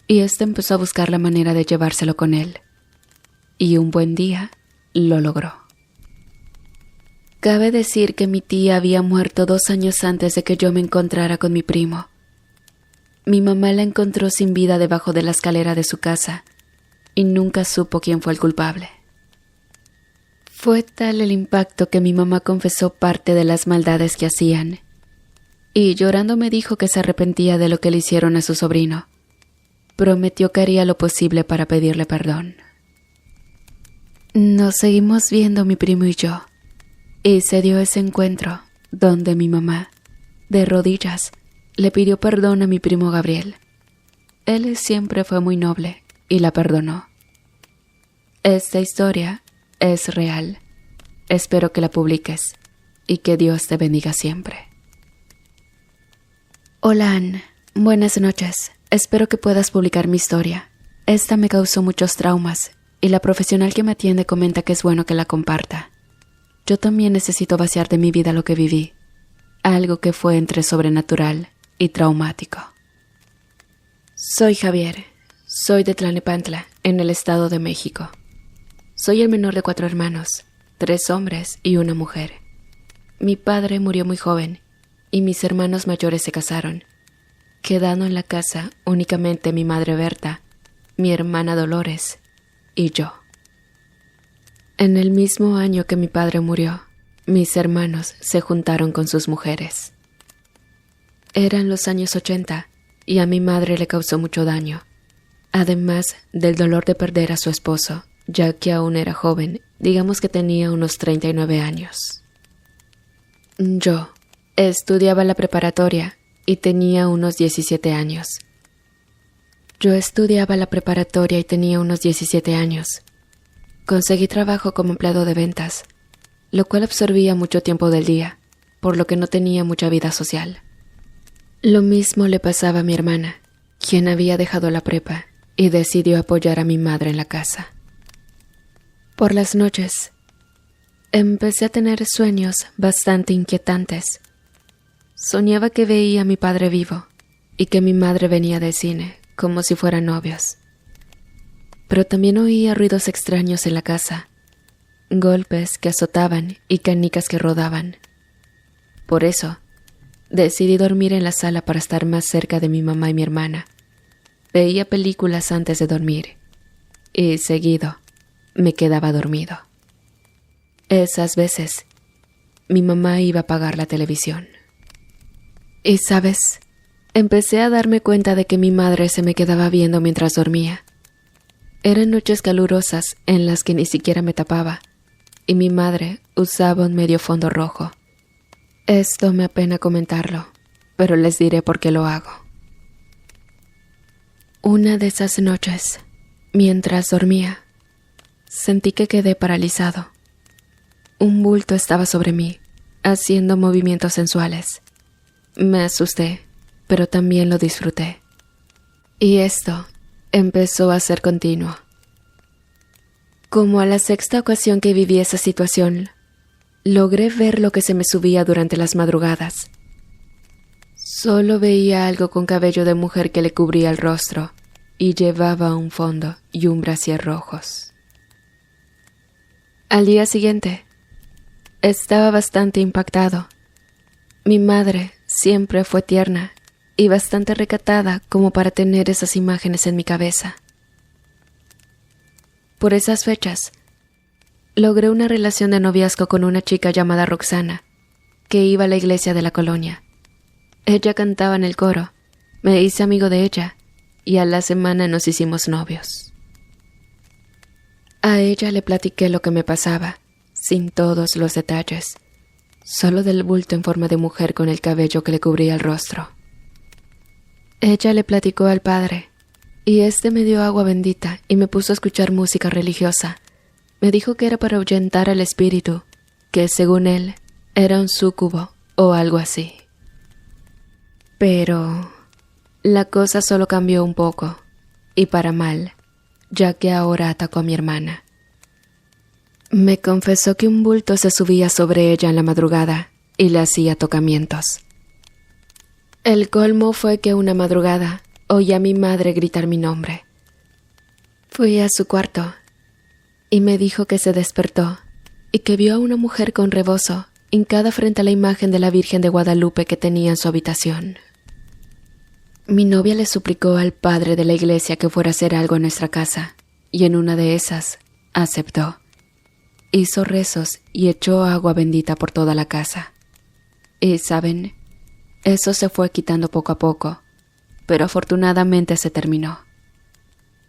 y éste empezó a buscar la manera de llevárselo con él. Y un buen día lo logró. Cabe decir que mi tía había muerto 2 años antes de que yo me encontrara con mi primo. Mi mamá la encontró sin vida debajo de la escalera de su casa, y nunca supo quién fue el culpable. Fue tal el impacto que mi mamá confesó parte de las maldades que hacían, y llorando me dijo que se arrepentía de lo que le hicieron a su sobrino. Prometió que haría lo posible para pedirle perdón. Nos seguimos viendo mi primo y yo, y se dio ese encuentro donde mi mamá, de rodillas, le pidió perdón a mi primo Gabriel. Él siempre fue muy noble y la perdonó. Esta historia es real. Espero que la publiques y que Dios te bendiga siempre. Hola, Ann. Buenas noches. Espero que puedas publicar mi historia. Esta me causó muchos traumas y la profesional que me atiende comenta que es bueno que la comparta. Yo también necesito vaciar de mi vida lo que viví, algo que fue entre sobrenatural y traumático. Soy Javier. Soy de Tlalnepantla, en el Estado de México. Soy el menor de 4 hermanos, 3 hombres y 1 mujer. Mi padre murió muy joven y mis hermanos mayores se casaron. quedando en la casa únicamente mi madre Berta, mi hermana Dolores y yo. En el mismo año que mi padre murió, mis hermanos se juntaron con sus mujeres. Eran los años 80 y a mi madre le causó mucho daño, además del dolor de perder a su esposo, ya que aún era joven, digamos que tenía unos 39 años. Yo estudiaba la preparatoria y tenía unos 17 años. Conseguí trabajo como empleado de ventas, lo cual absorbía mucho tiempo del día, por lo que no tenía mucha vida social. Lo mismo le pasaba a mi hermana, quien había dejado la prepa y decidió apoyar a mi madre en la casa. Por las noches, empecé a tener sueños bastante inquietantes. Soñaba que veía a mi padre vivo y que mi madre venía del cine, como si fueran novios. Pero también oía ruidos extraños en la casa, golpes que azotaban y canicas que rodaban. Por eso, decidí dormir en la sala para estar más cerca de mi mamá y mi hermana. Veía películas antes de dormir y, seguido, me quedaba dormido. Esas veces, mi mamá iba a apagar la televisión. Y, ¿sabes? Empecé a darme cuenta de que mi madre se me quedaba viendo mientras dormía. Eran noches calurosas en las que ni siquiera me tapaba, y mi madre usaba un medio fondo rojo. Esto me apena comentarlo, pero les diré por qué lo hago. Una de esas noches, mientras dormía, sentí que quedé paralizado. Un bulto estaba sobre mí, haciendo movimientos sensuales. Me asusté, pero también lo disfruté. Y esto empezó a ser continuo. Como a la sexta ocasión que viví esa situación, logré ver lo que se me subía durante las madrugadas. Solo veía algo con cabello de mujer que le cubría el rostro y llevaba un fondo y un brasier rojos. Al día siguiente, estaba bastante impactado. Mi madre siempre fue tierna y bastante recatada como para tener esas imágenes en mi cabeza. Por esas fechas, logré una relación de noviazgo con una chica llamada Roxana, que iba a la iglesia de la colonia. Ella cantaba en el coro, me hice amigo de ella, y a la semana nos hicimos novios. A ella le platiqué lo que me pasaba, sin todos los detalles, solo del bulto en forma de mujer con el cabello que le cubría el rostro. Ella le platicó al padre, y este me dio agua bendita y me puso a escuchar música religiosa. Me dijo que era para ahuyentar al espíritu, que según él era un súcubo o algo así. Pero la cosa solo cambió un poco, y para mal, ya que ahora atacó a mi hermana. Me confesó que un bulto se subía sobre ella en la madrugada y le hacía tocamientos. El colmo fue que una madrugada oí a mi madre gritar mi nombre. Fui a su cuarto y me dijo que se despertó y que vio a una mujer con rebozo hincada frente a la imagen de la Virgen de Guadalupe que tenía en su habitación. Mi novia le suplicó al padre de la iglesia que fuera a hacer algo en nuestra casa, y en una de esas aceptó. Hizo rezos y echó agua bendita por toda la casa. Y, ¿saben? Eso se fue quitando poco a poco, pero afortunadamente se terminó.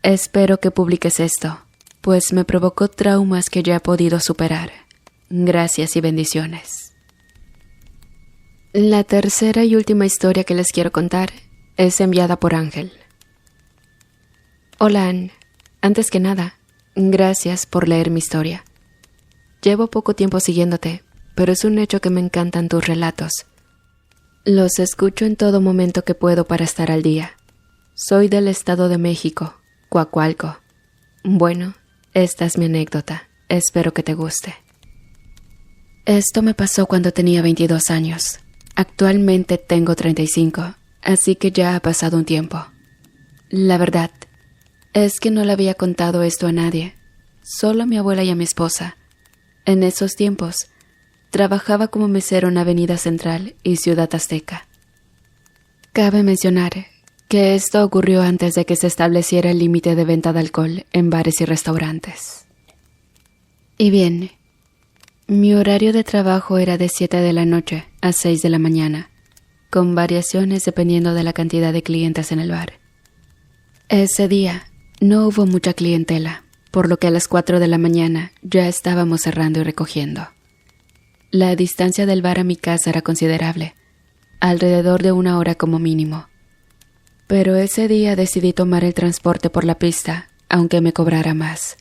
Espero que publiques esto, pues me provocó traumas que ya he podido superar. Gracias y bendiciones. La tercera y última historia que les quiero contar es enviada por Ángel. Hola, Ann. Antes que nada, gracias por leer mi historia. Llevo poco tiempo siguiéndote, pero es un hecho que me encantan tus relatos. Los escucho en todo momento que puedo para estar al día. Soy del Estado de México, Coahualco. Bueno, esta es mi anécdota. Espero que te guste. Esto me pasó cuando tenía 22 años. Actualmente tengo 35, así que ya ha pasado un tiempo. La verdad es que no le había contado esto a nadie, solo a mi abuela y a mi esposa. En esos tiempos, trabajaba como mesero en Avenida Central y Ciudad Azteca. Cabe mencionar que esto ocurrió antes de que se estableciera el límite de venta de alcohol en bares y restaurantes. Y bien, mi horario de trabajo era de 7 de la noche a 6 de la mañana, con variaciones dependiendo de la cantidad de clientes en el bar. Ese día no hubo mucha clientela, por lo que a las 4 de la mañana ya estábamos cerrando y recogiendo. La distancia del bar a mi casa era considerable, alrededor de 1 hora como mínimo. Pero ese día decidí tomar el transporte por la pista, aunque me cobrara más.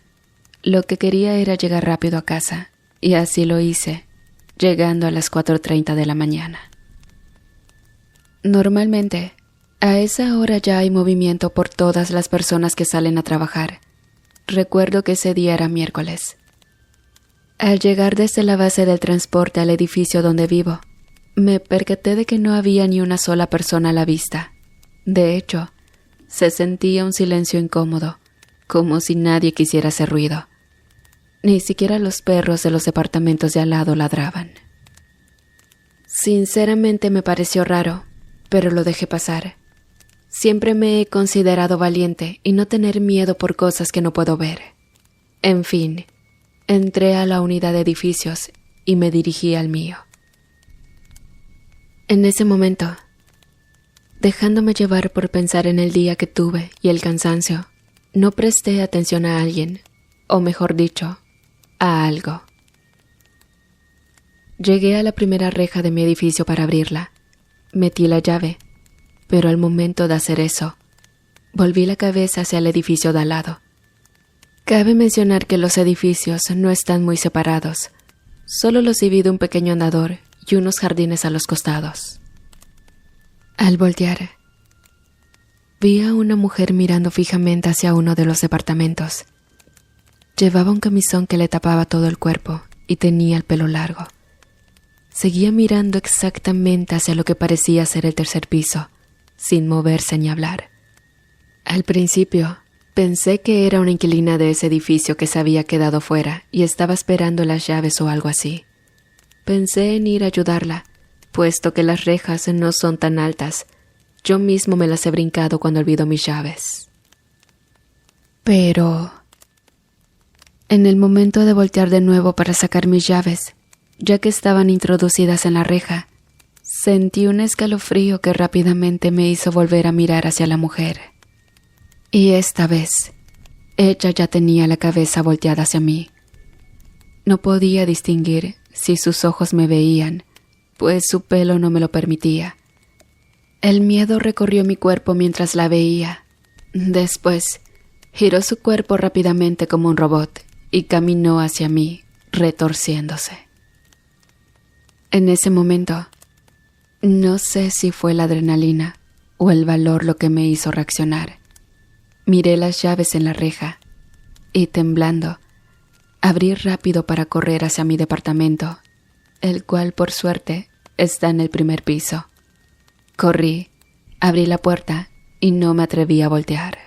Lo que quería era llegar rápido a casa, y así lo hice, llegando a las 4:30 de la mañana. Normalmente, a esa hora ya hay movimiento por todas las personas que salen a trabajar. Recuerdo que ese día era miércoles. Al llegar desde la base del transporte al edificio donde vivo, me percaté de que no había ni una sola persona a la vista. De hecho, se sentía un silencio incómodo, como si nadie quisiera hacer ruido. Ni siquiera los perros de los departamentos de al lado ladraban. Sinceramente me pareció raro, pero lo dejé pasar. Siempre me he considerado valiente y no tener miedo por cosas que no puedo ver. En fin, entré a la unidad de edificios y me dirigí al mío. En ese momento, dejándome llevar por pensar en el día que tuve y el cansancio, no presté atención a alguien, o mejor dicho, a algo. Llegué a la primera reja de mi edificio para abrirla. Metí la llave, pero al momento de hacer eso, volví la cabeza hacia el edificio de al lado. Cabe mencionar que los edificios no están muy separados, solo los divide un pequeño andador y unos jardines a los costados. Al voltear, vi a una mujer mirando fijamente hacia uno de los departamentos. Llevaba un camisón que le tapaba todo el cuerpo y tenía el pelo largo. Seguía mirando exactamente hacia lo que parecía ser el tercer piso, sin moverse ni hablar. Al principio, pensé que era una inquilina de ese edificio que se había quedado fuera y estaba esperando las llaves o algo así. Pensé en ir a ayudarla, puesto que las rejas no son tan altas. Yo mismo me las he brincado cuando olvido mis llaves. Pero en el momento de voltear de nuevo para sacar mis llaves, ya que estaban introducidas en la reja, sentí un escalofrío que rápidamente me hizo volver a mirar hacia la mujer. Y esta vez, ella ya tenía la cabeza volteada hacia mí. No podía distinguir si sus ojos me veían, pues su pelo no me lo permitía. El miedo recorrió mi cuerpo mientras la veía. Después, giró su cuerpo rápidamente como un robot y caminó hacia mí, retorciéndose. En ese momento, no sé si fue la adrenalina o el valor lo que me hizo reaccionar. Miré las llaves en la reja y, temblando, abrí rápido para correr hacia mi departamento, el cual, por suerte, está en el primer piso. Corrí, abrí la puerta y no me atreví a voltear.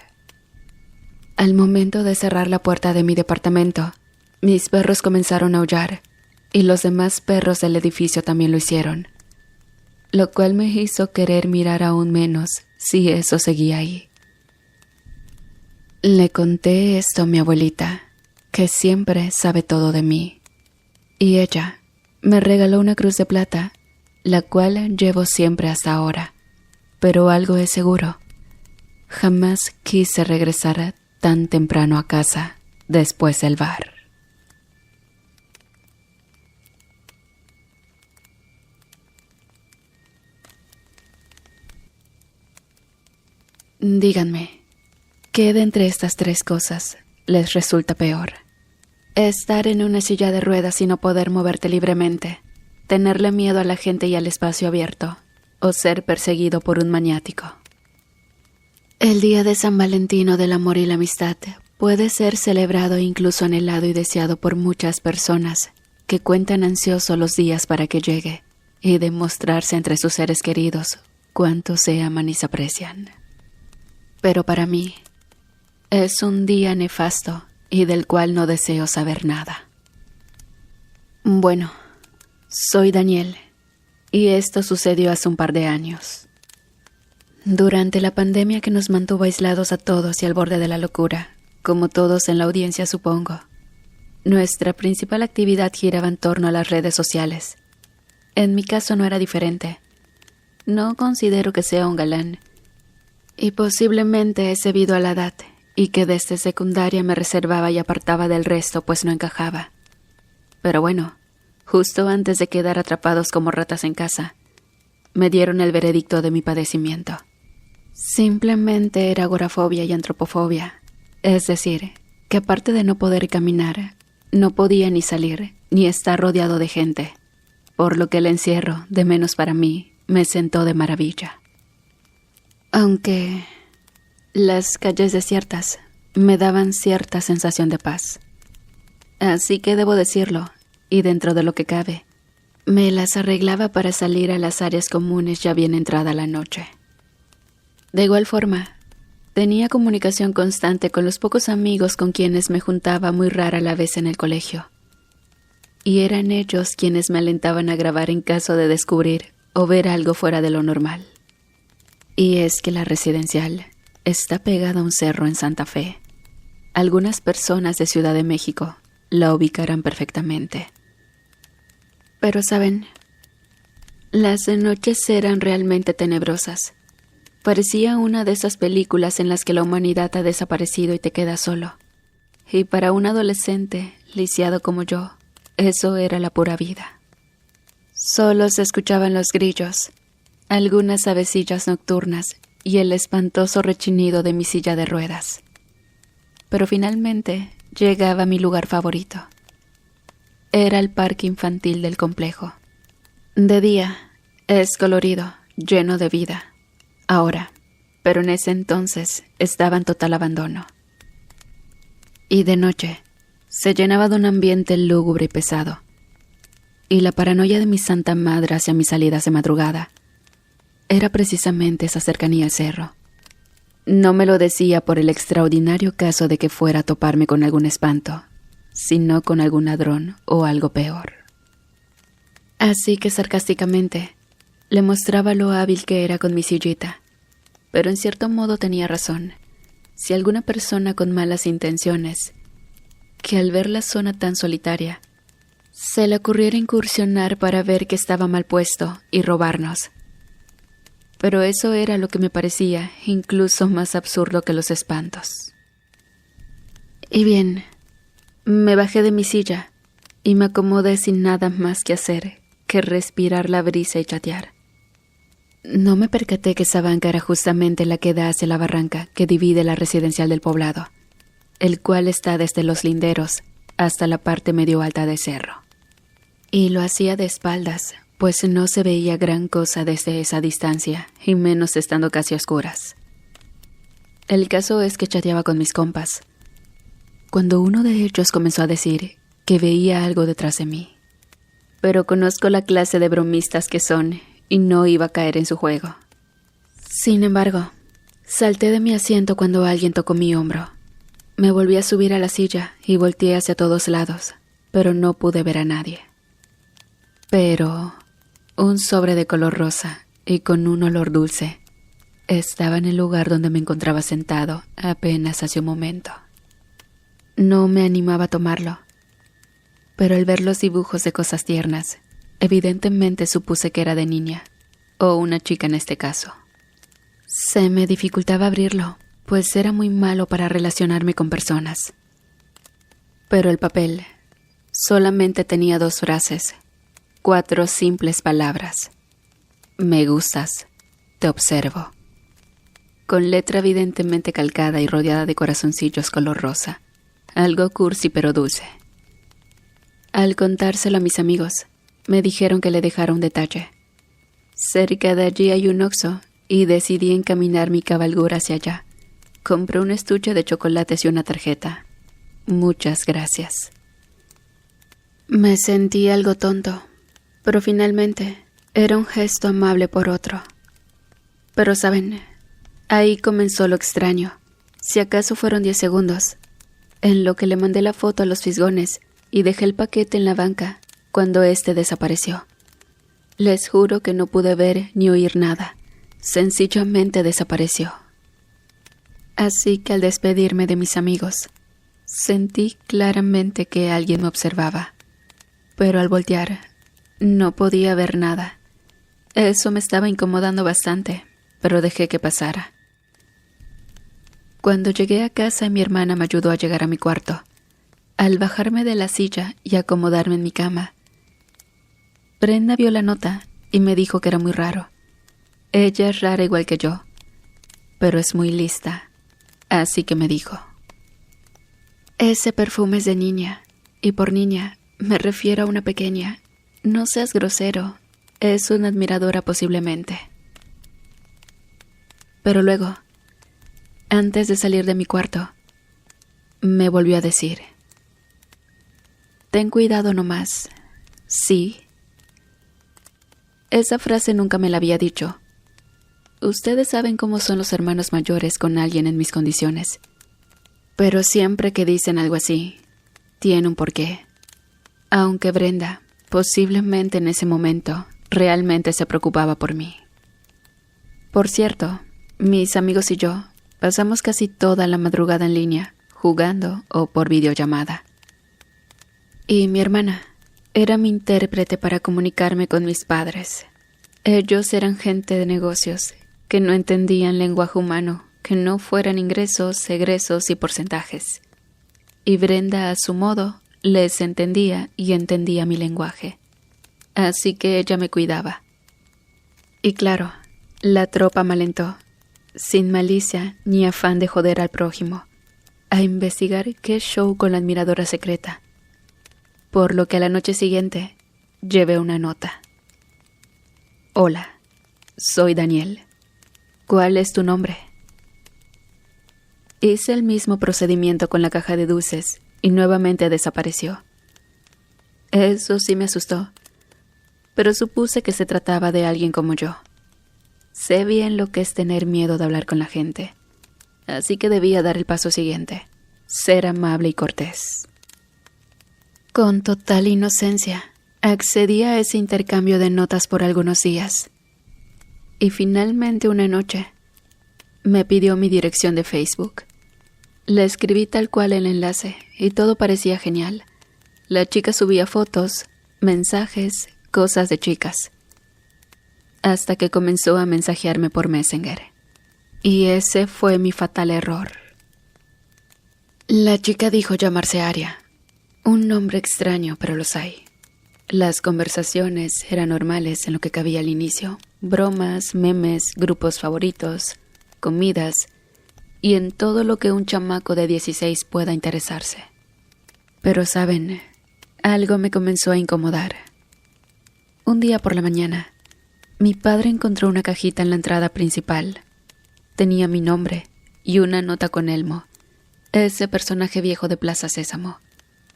Al momento de cerrar la puerta de mi departamento, mis perros comenzaron a aullar y los demás perros del edificio también lo hicieron, lo cual me hizo querer mirar aún menos si eso seguía ahí. Le conté esto a mi abuelita, que siempre sabe todo de mí, y ella me regaló una cruz de plata, la cual llevo siempre hasta ahora. Pero algo es seguro, jamás quise regresar tan temprano a casa después del bar. Díganme, ¿qué de entre estas tres cosas les resulta peor? Estar en una silla de ruedas y no poder moverte libremente, tenerle miedo a la gente y al espacio abierto, o ser perseguido por un maniático. El día de San Valentín del amor y la amistad puede ser celebrado, incluso anhelado y deseado por muchas personas que cuentan ansiosos los días para que llegue y demostrarse entre sus seres queridos cuánto se aman y se aprecian. Pero para mí es un día nefasto y del cual no deseo saber nada. Bueno, soy Daniel y esto sucedió hace un par de años. Durante la pandemia que nos mantuvo aislados a todos y al borde de la locura, como todos en la audiencia supongo, nuestra principal actividad giraba en torno a las redes sociales. En mi caso no era diferente. No considero que sea un galán, y posiblemente es debido a la edad, y que desde secundaria me reservaba y apartaba del resto pues no encajaba. Pero bueno, justo antes de quedar atrapados como ratas en casa, me dieron el veredicto de mi padecimiento. Simplemente era agorafobia y antropofobia, es decir, que aparte de no poder caminar, no podía ni salir, ni estar rodeado de gente, por lo que el encierro, de menos para mí, me sentó de maravilla. Aunque las calles desiertas me daban cierta sensación de paz. Así que debo decirlo, y dentro de lo que cabe, me las arreglaba para salir a las áreas comunes ya bien entrada la noche. De igual forma, tenía comunicación constante con los pocos amigos con quienes me juntaba muy rara la vez en el colegio. Y eran ellos quienes me alentaban a grabar en caso de descubrir o ver algo fuera de lo normal. Y es que la residencial está pegada a un cerro en Santa Fe. Algunas personas de Ciudad de México la ubicarán perfectamente. Pero saben, las noches eran realmente tenebrosas. Parecía una de esas películas en las que la humanidad ha desaparecido y te quedas solo. Y para un adolescente, lisiado como yo, eso era la pura vida. Solo se escuchaban los grillos, algunas avecillas nocturnas y el espantoso rechinido de mi silla de ruedas. Pero finalmente llegaba a mi lugar favorito. Era el parque infantil del complejo. De día, es colorido, lleno de vida. Ahora, pero en ese entonces estaba en total abandono. Y de noche, se llenaba de un ambiente lúgubre y pesado. Y la paranoia de mi santa madre hacia mis salidas de madrugada era precisamente esa cercanía al cerro. No me lo decía por el extraordinario caso de que fuera a toparme con algún espanto, sino con algún ladrón o algo peor. Así que sarcásticamente le mostraba lo hábil que era con mi sillita, pero en cierto modo tenía razón. Si alguna persona con malas intenciones, que al ver la zona tan solitaria, se le ocurriera incursionar para ver que estaba mal puesto y robarnos. Pero eso era lo que me parecía incluso más absurdo que los espantos. Y bien, me bajé de mi silla y me acomodé sin nada más que hacer que respirar la brisa y chatear. No me percaté que esa banca era justamente la que da hacia la barranca que divide la residencial del poblado, el cual está desde los linderos hasta la parte medio alta del cerro. Y lo hacía de espaldas, pues no se veía gran cosa desde esa distancia, y menos estando casi a oscuras. El caso es que chateaba con mis compas, cuando uno de ellos comenzó a decir que veía algo detrás de mí. Pero conozco la clase de bromistas que son, y no iba a caer en su juego. Sin embargo, salté de mi asiento cuando alguien tocó mi hombro. Me volví a subir a la silla y volteé hacia todos lados, pero no pude ver a nadie. Pero un sobre de color rosa y con un olor dulce estaba en el lugar donde me encontraba sentado apenas hace un momento. No me animaba a tomarlo, pero al ver los dibujos de cosas tiernas, evidentemente supuse que era de niña, o una chica en este caso. Se me dificultaba abrirlo, pues era muy malo para relacionarme con personas. Pero el papel solamente tenía 2 frases, 4 simples palabras. Me gustas, te observo. Con letra evidentemente calcada y rodeada de corazoncillos color rosa, algo cursi pero dulce. Al contárselo a mis amigos, me dijeron que le dejara un detalle. Cerca de allí hay un Oxxo y decidí encaminar mi cabalgura hacia allá. Compré un estuche de chocolates y una tarjeta. Muchas gracias. Me sentí algo tonto, pero finalmente era un gesto amable por otro. Pero saben, ahí comenzó lo extraño. Si acaso fueron 10 segundos, en lo que le mandé la foto a los fisgones y dejé el paquete en la banca cuando éste desapareció. Les juro que no pude ver ni oír nada, sencillamente desapareció. Así que al despedirme de mis amigos, sentí claramente que alguien me observaba, pero al voltear no podía ver nada. Eso me estaba incomodando bastante, pero dejé que pasara. Cuando llegué a casa, mi hermana me ayudó a llegar a mi cuarto. Al bajarme de la silla y acomodarme en mi cama, Brenda vio la nota y me dijo que era muy raro. Ella es rara igual que yo, pero es muy lista, así que me dijo: ese perfume es de niña, y por niña me refiero a una pequeña. No seas grosero, es una admiradora posiblemente. Pero luego, antes de salir de mi cuarto, me volvió a decir: ten cuidado nomás. Sí. Esa frase nunca me la había dicho. Ustedes saben cómo son los hermanos mayores con alguien en mis condiciones. Pero siempre que dicen algo así, tiene un porqué. Aunque Brenda, posiblemente en ese momento, realmente se preocupaba por mí. Por cierto, mis amigos y yo pasamos casi toda la madrugada en línea, jugando o por videollamada. Y mi hermana era mi intérprete para comunicarme con mis padres. Ellos eran gente de negocios que no entendían lenguaje humano, que no fueran ingresos, egresos y porcentajes. Y Brenda, a su modo, les entendía y entendía mi lenguaje. Así que ella me cuidaba. Y claro, la tropa me alentó, sin malicia ni afán de joder al prójimo, a investigar qué show con la admiradora secreta. Por lo que a la noche siguiente llevé una nota. Hola, soy Daniel. ¿Cuál es tu nombre? Hice el mismo procedimiento con la caja de dulces y nuevamente desapareció. Eso sí me asustó, pero supuse que se trataba de alguien como yo. Sé bien lo que es tener miedo de hablar con la gente, así que debía dar el paso siguiente: ser amable y cortés. Con total inocencia, accedí a ese intercambio de notas por algunos días. Y finalmente una noche, me pidió mi dirección de Facebook. Le escribí tal cual el enlace y todo parecía genial. La chica subía fotos, mensajes, cosas de chicas. Hasta que comenzó a mensajearme por Messenger. Y ese fue mi fatal error. La chica dijo llamarse Aria. Un nombre extraño, pero los hay. Las conversaciones eran normales en lo que cabía al inicio. Bromas, memes, grupos favoritos, comidas y en todo lo que un chamaco de 16 pueda interesarse. Pero saben, algo me comenzó a incomodar. Un día por la mañana, mi padre encontró una cajita en la entrada principal. Tenía mi nombre y una nota con Elmo, ese personaje viejo de Plaza Sésamo,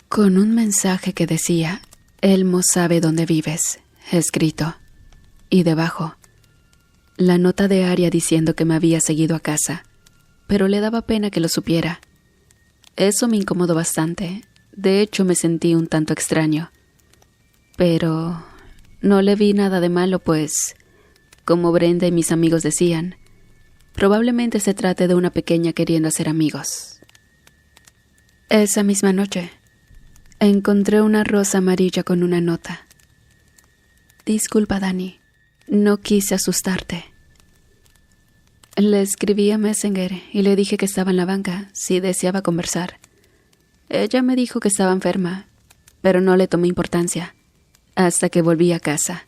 con un mensaje que decía: Elmo sabe dónde vives, escrito. Y debajo, la nota de Aria diciendo que me había seguido a casa, pero le daba pena que lo supiera. Eso me incomodó bastante. De hecho, me sentí un tanto extraño. Pero no le vi nada de malo, pues, como Brenda y mis amigos decían, probablemente se trate de una pequeña queriendo hacer amigos. Esa misma noche, encontré una rosa amarilla con una nota. Disculpa, Dani, no quise asustarte. Le escribí a Messenger y le dije que estaba en la banca si deseaba conversar. Ella me dijo que estaba enferma, pero no le tomé importancia hasta que volví a casa.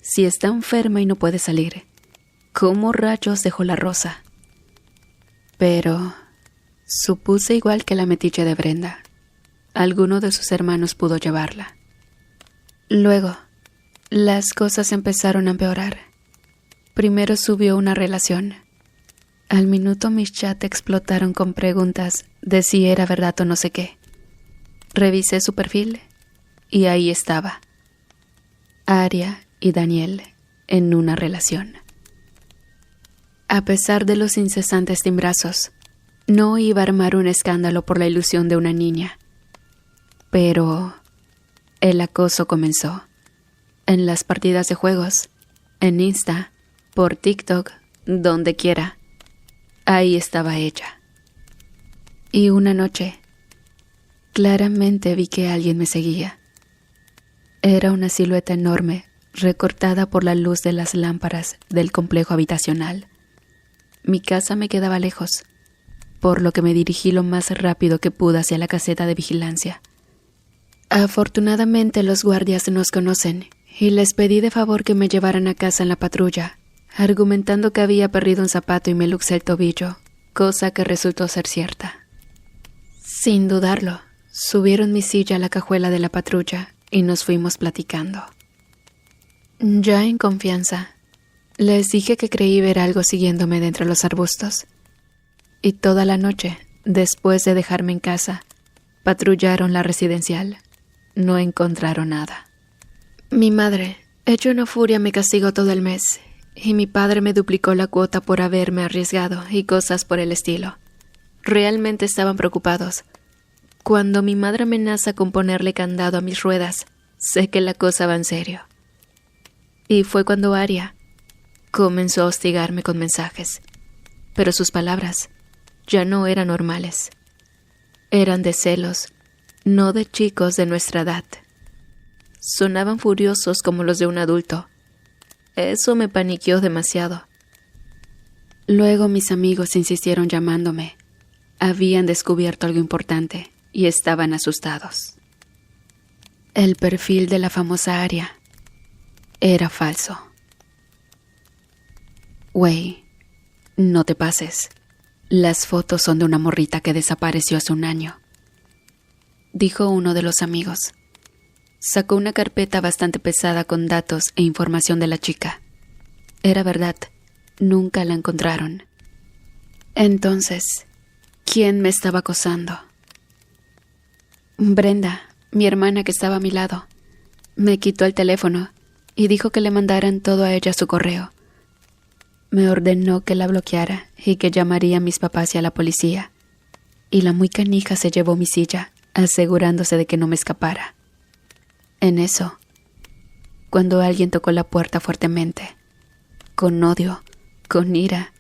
Si está enferma y no puede salir, ¿cómo rayos dejó la rosa? Pero supuse igual que la metiche de Brenda. Alguno de sus hermanos pudo llevarla. Luego, las cosas empezaron a empeorar. Primero subió una relación. Al minuto mis chats explotaron con preguntas de si era verdad o no sé qué. Revisé su perfil y ahí estaba: Aria y Daniel en una relación. A pesar de los incesantes timbrazos, no iba a armar un escándalo por la ilusión de una niña. Pero el acoso comenzó. En las partidas de juegos, en Insta por TikTok, donde quiera. Ahí estaba ella. Y una noche, claramente vi que alguien me seguía. Era una silueta enorme, recortada por la luz de las lámparas del complejo habitacional. Mi casa me quedaba lejos, por lo que me dirigí lo más rápido que pude hacia la caseta de vigilancia. Afortunadamente los guardias nos conocen y les pedí de favor que me llevaran a casa en la patrulla, argumentando que había perdido un zapato y me luxé el tobillo, cosa que resultó ser cierta. Sin dudarlo, subieron mi silla a la cajuela de la patrulla y nos fuimos platicando. Ya en confianza, les dije que creí ver algo siguiéndome de entre los arbustos. Y toda la noche, después de dejarme en casa, patrullaron la residencial. No encontraron nada. Mi madre, hecho una furia, me castigó todo el mes, y mi padre me duplicó la cuota por haberme arriesgado y cosas por el estilo. Realmente estaban preocupados. Cuando mi madre amenaza con ponerle candado a mis ruedas, sé que la cosa va en serio. Y fue cuando Aria comenzó a hostigarme con mensajes, pero sus palabras ya no eran normales. Eran de celos, no de chicos de nuestra edad. Sonaban furiosos como los de un adulto. Eso me paniqueó demasiado. Luego mis amigos insistieron llamándome. Habían descubierto algo importante y estaban asustados. El perfil de la famosa Aria era falso. Güey, no te pases. Las fotos son de una morrita que desapareció hace un año, dijo uno de los amigos. Sacó una carpeta bastante pesada con datos e información de la chica. Era verdad, nunca la encontraron. Entonces, ¿quién me estaba acosando? Brenda, mi hermana que estaba a mi lado, me quitó el teléfono y dijo que le mandaran todo a ella a su correo. Me ordenó que la bloqueara y que llamaría a mis papás y a la policía. Y la muy canija se llevó mi silla, asegurándose de que no me escapara. En eso, cuando alguien tocó la puerta fuertemente, con odio, con ira,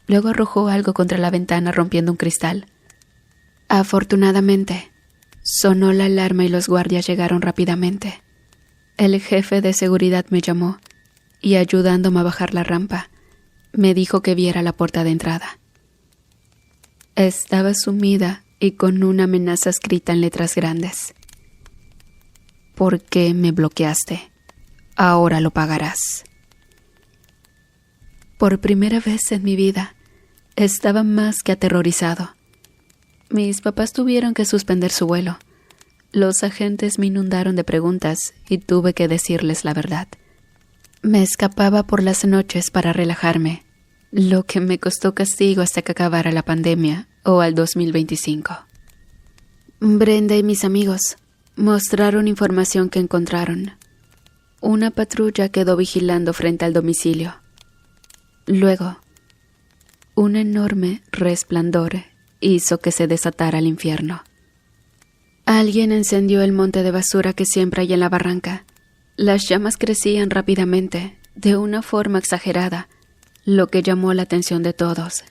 luego arrojó algo contra la ventana rompiendo un cristal. Afortunadamente, sonó la alarma y los guardias llegaron rápidamente. El jefe de seguridad me llamó y, ayudándome a bajar la rampa, me dijo que viera la puerta de entrada. Estaba sumida y con una amenaza escrita en letras grandes. ¿Por qué me bloqueaste? Ahora lo pagarás. Por primera vez en mi vida, estaba más que aterrorizado. Mis papás tuvieron que suspender su vuelo. Los agentes me inundaron de preguntas y tuve que decirles la verdad. Me escapaba por las noches para relajarme, lo que me costó castigo hasta que acabara la pandemia o al 2025. Brenda y mis amigos mostraron información que encontraron. Una patrulla quedó vigilando frente al domicilio. Luego, un enorme resplandor hizo que se desatara el infierno. Alguien encendió el monte de basura que siempre hay en la barranca. Las llamas crecían rápidamente, de una forma exagerada, lo que llamó la atención de todos,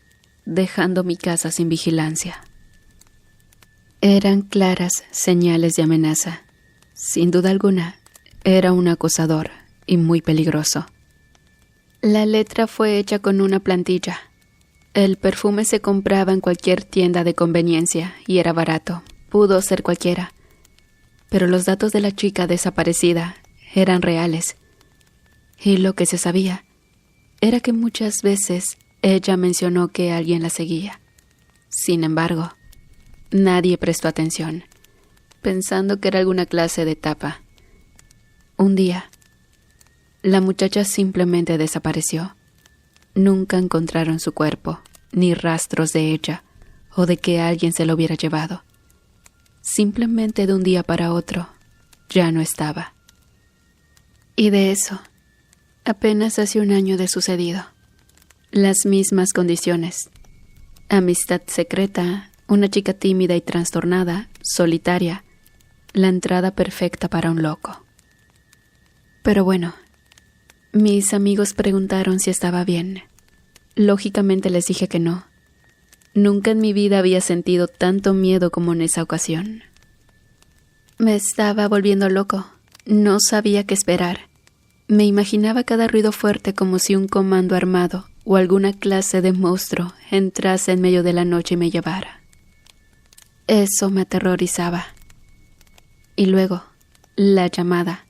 dejando mi casa sin vigilancia. Eran claras señales de amenaza. Sin duda alguna, era un acosador y muy peligroso. La letra fue hecha con una plantilla. El perfume se compraba en cualquier tienda de conveniencia y era barato. Pudo ser cualquiera. Pero los datos de la chica desaparecida eran reales. Y lo que se sabía era que muchas veces ella mencionó que alguien la seguía. Sin embargo, nadie prestó atención, pensando que era alguna clase de etapa. Un día, la muchacha simplemente desapareció. Nunca encontraron su cuerpo, ni rastros de ella, o de que alguien se lo hubiera llevado. Simplemente de un día para otro, ya no estaba. Y de eso, apenas hace un año de sucedido. Las mismas condiciones. Amistad secreta, una chica tímida y trastornada, solitaria, la entrada perfecta para un loco. Pero bueno, Mis amigos preguntaron si estaba bien. Lógicamente les dije que no. Nunca en mi vida había sentido tanto miedo como en esa ocasión. Me estaba volviendo loco. No sabía qué esperar. Me imaginaba cada ruido fuerte como si un comando armado o alguna clase de monstruo entrase en medio de la noche y me llevara. Eso me aterrorizaba. Y luego, la llamada.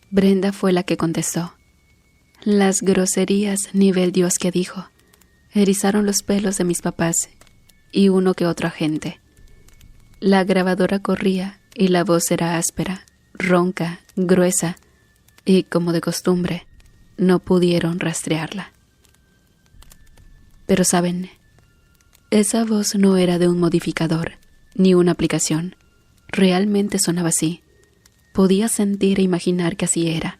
Brenda fue la que contestó. Las groserías nivel Dios que dijo erizaron los pelos de mis papás y uno que otro agente. La grabadora corría y la voz era áspera, ronca, gruesa y, como de costumbre, no pudieron rastrearla. Pero saben, esa voz no era de un modificador ni una aplicación. Realmente sonaba así. Podía sentir e imaginar que así era.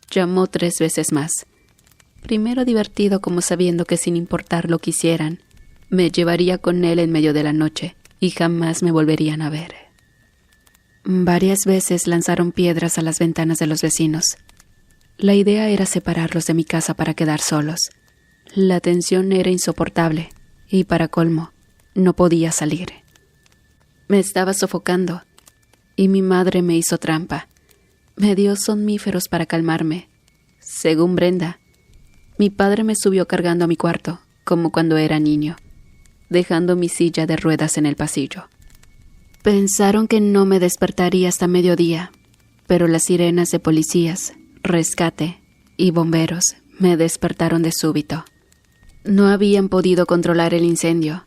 Llamó 3 veces más. Primero divertido como sabiendo que sin importar lo que hicieran, me llevaría con él en medio de la noche y jamás me volverían a ver. Varias veces lanzaron piedras a las ventanas de los vecinos. La idea era separarlos de mi casa para quedar solos. La tensión era insoportable y, para colmo, no podía salir. Me estaba sofocando y mi madre me hizo trampa. Me dio somníferos para calmarme. Según Brenda, mi padre me subió cargando a mi cuarto, como cuando era niño, dejando mi silla de ruedas en el pasillo. Pensaron que no me despertaría hasta mediodía, pero las sirenas de policías, rescate y bomberos me despertaron de súbito. No habían podido controlar el incendio,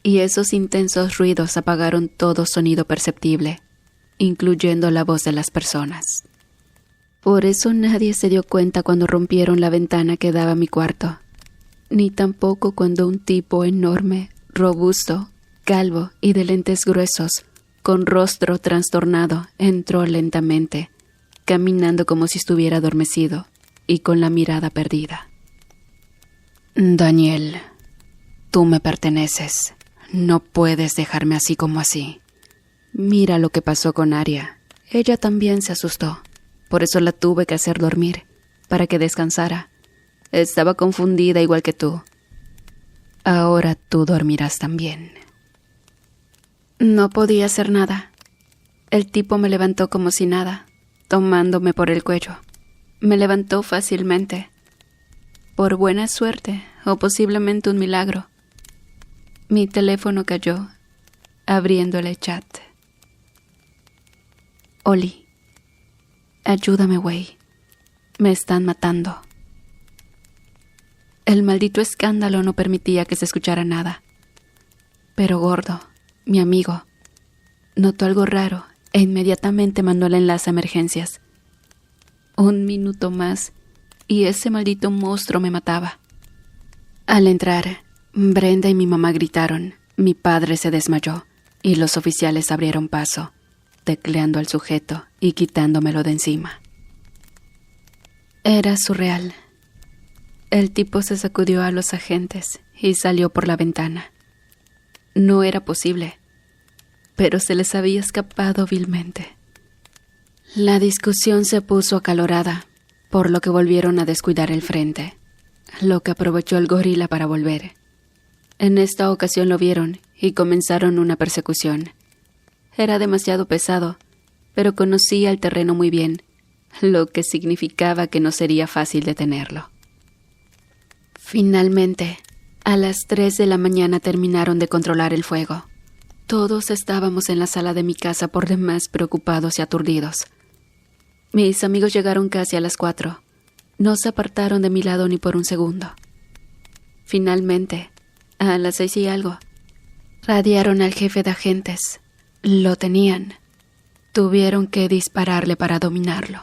y esos intensos ruidos apagaron todo sonido perceptible, incluyendo la voz de las personas. Por eso nadie se dio cuenta cuando rompieron la ventana que daba a mi cuarto, ni tampoco cuando un tipo enorme, robusto, calvo y de lentes gruesos, con rostro trastornado, entró lentamente, caminando como si estuviera adormecido y con la mirada perdida. Daniel, tú me perteneces. No puedes dejarme así como así. Mira lo que pasó con Aria. Ella también se asustó. Por eso la tuve que hacer dormir, para que descansara. Estaba confundida igual que tú. Ahora tú dormirás también. No podía hacer nada. El tipo me levantó como si nada, tomándome por el cuello. Me levantó fácilmente. Por buena suerte, o posiblemente un milagro. Mi teléfono cayó, abriéndole el chat. Oli, ayúdame, güey. Me están matando. El maldito escándalo no permitía que se escuchara nada. Pero Gordo, mi amigo, notó algo raro e inmediatamente mandó el enlace a emergencias. 1 minuto más y ese maldito monstruo me mataba. Al entrar, Brenda y mi mamá gritaron, mi padre se desmayó y los oficiales abrieron paso, tecleando al sujeto y quitándomelo de encima. Era surreal. El tipo se sacudió a los agentes y salió por la ventana. No era posible, pero se les había escapado vilmente. La discusión se puso acalorada, por lo que volvieron a descuidar el frente, lo que aprovechó el gorila para volver. En esta ocasión lo vieron y comenzaron una persecución. Era demasiado pesado, pero conocía el terreno muy bien, lo que significaba que no sería fácil detenerlo. Finalmente, a las 3 de la mañana terminaron de controlar el fuego. Todos estábamos en la sala de mi casa por demás preocupados y aturdidos. Mis amigos llegaron casi a las 4. No se apartaron de mi lado ni por un segundo. Finalmente, a las 6 y algo, radiaron al jefe de agentes. Lo tenían. Tuvieron que dispararle para dominarlo.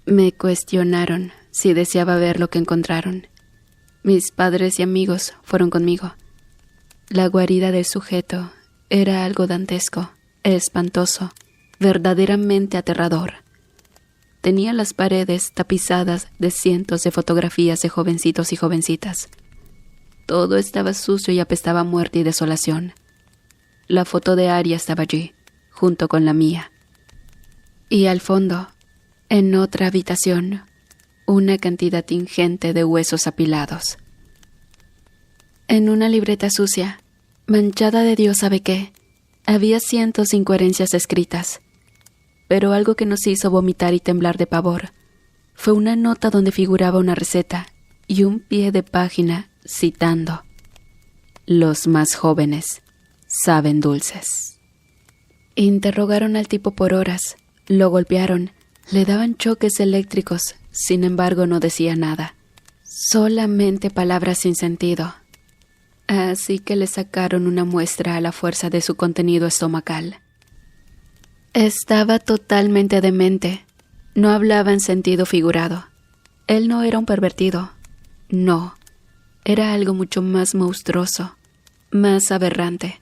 Me cuestionaron si deseaba ver lo que encontraron. Mis padres y amigos fueron conmigo. La guarida del sujeto era algo dantesco, espantoso, verdaderamente aterrador. Tenía las paredes tapizadas de cientos de fotografías de jovencitos y jovencitas. Todo estaba sucio y apestaba a muerte y desolación. La foto de Aria estaba allí, junto con la mía. Y al fondo, en otra habitación, una cantidad ingente de huesos apilados. En una libreta sucia, manchada de Dios sabe qué, había cientos de incoherencias escritas, pero algo que nos hizo vomitar y temblar de pavor fue una nota donde figuraba una receta y un pie de página citando: «Los más jóvenes saben dulces». Interrogaron al tipo por horas, lo golpearon, le daban choques eléctricos, sin embargo no decía nada, solamente palabras sin sentido. Así que le sacaron una muestra a la fuerza de su contenido estomacal. Estaba totalmente demente. No hablaba en sentido figurado. Él no era un pervertido. No. Era algo mucho más monstruoso, más aberrante.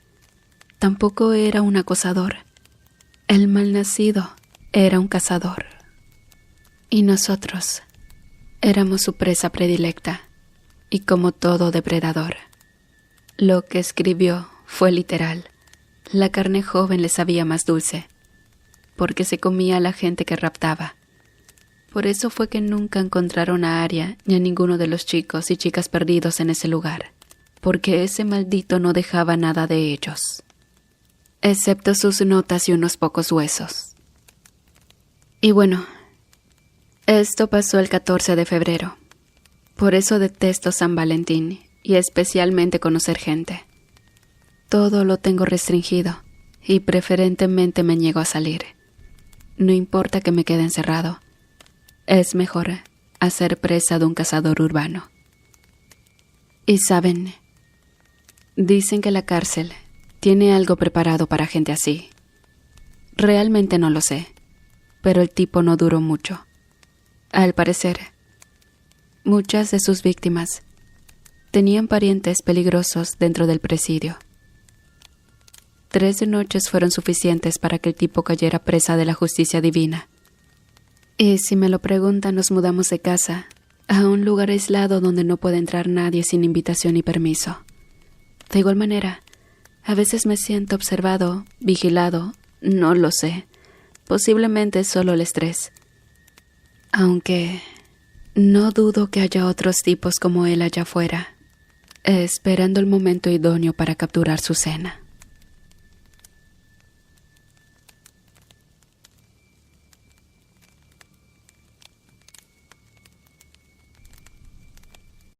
Tampoco era un acosador. El malnacido era un cazador. Y nosotros éramos su presa predilecta, y como todo depredador. Lo que escribió fue literal. La carne joven le sabía más dulce, porque se comía a la gente que raptaba. Por eso fue que nunca encontraron a Aria ni a ninguno de los chicos y chicas perdidos en ese lugar, porque ese maldito no dejaba nada de ellos, excepto sus notas y unos pocos huesos. Y bueno, esto pasó el 14 de febrero. Por eso detesto San Valentín y especialmente conocer gente. Todo lo tengo restringido y preferentemente me niego a salir. No importa que me quede encerrado. Es mejor hacer presa de un cazador urbano. Y saben, dicen que la cárcel tiene algo preparado para gente así. Realmente no lo sé, pero el tipo no duró mucho. Al parecer, muchas de sus víctimas tenían parientes peligrosos dentro del presidio. 3 noches fueron suficientes para que el tipo cayera presa de la justicia divina. Y si me lo preguntan, nos mudamos de casa a un lugar aislado donde no puede entrar nadie sin invitación y permiso. De igual manera, a veces me siento observado, vigilado, no lo sé. Posiblemente es solo el estrés. Aunque no dudo que haya otros tipos como él allá afuera, esperando el momento idóneo para capturar su cena.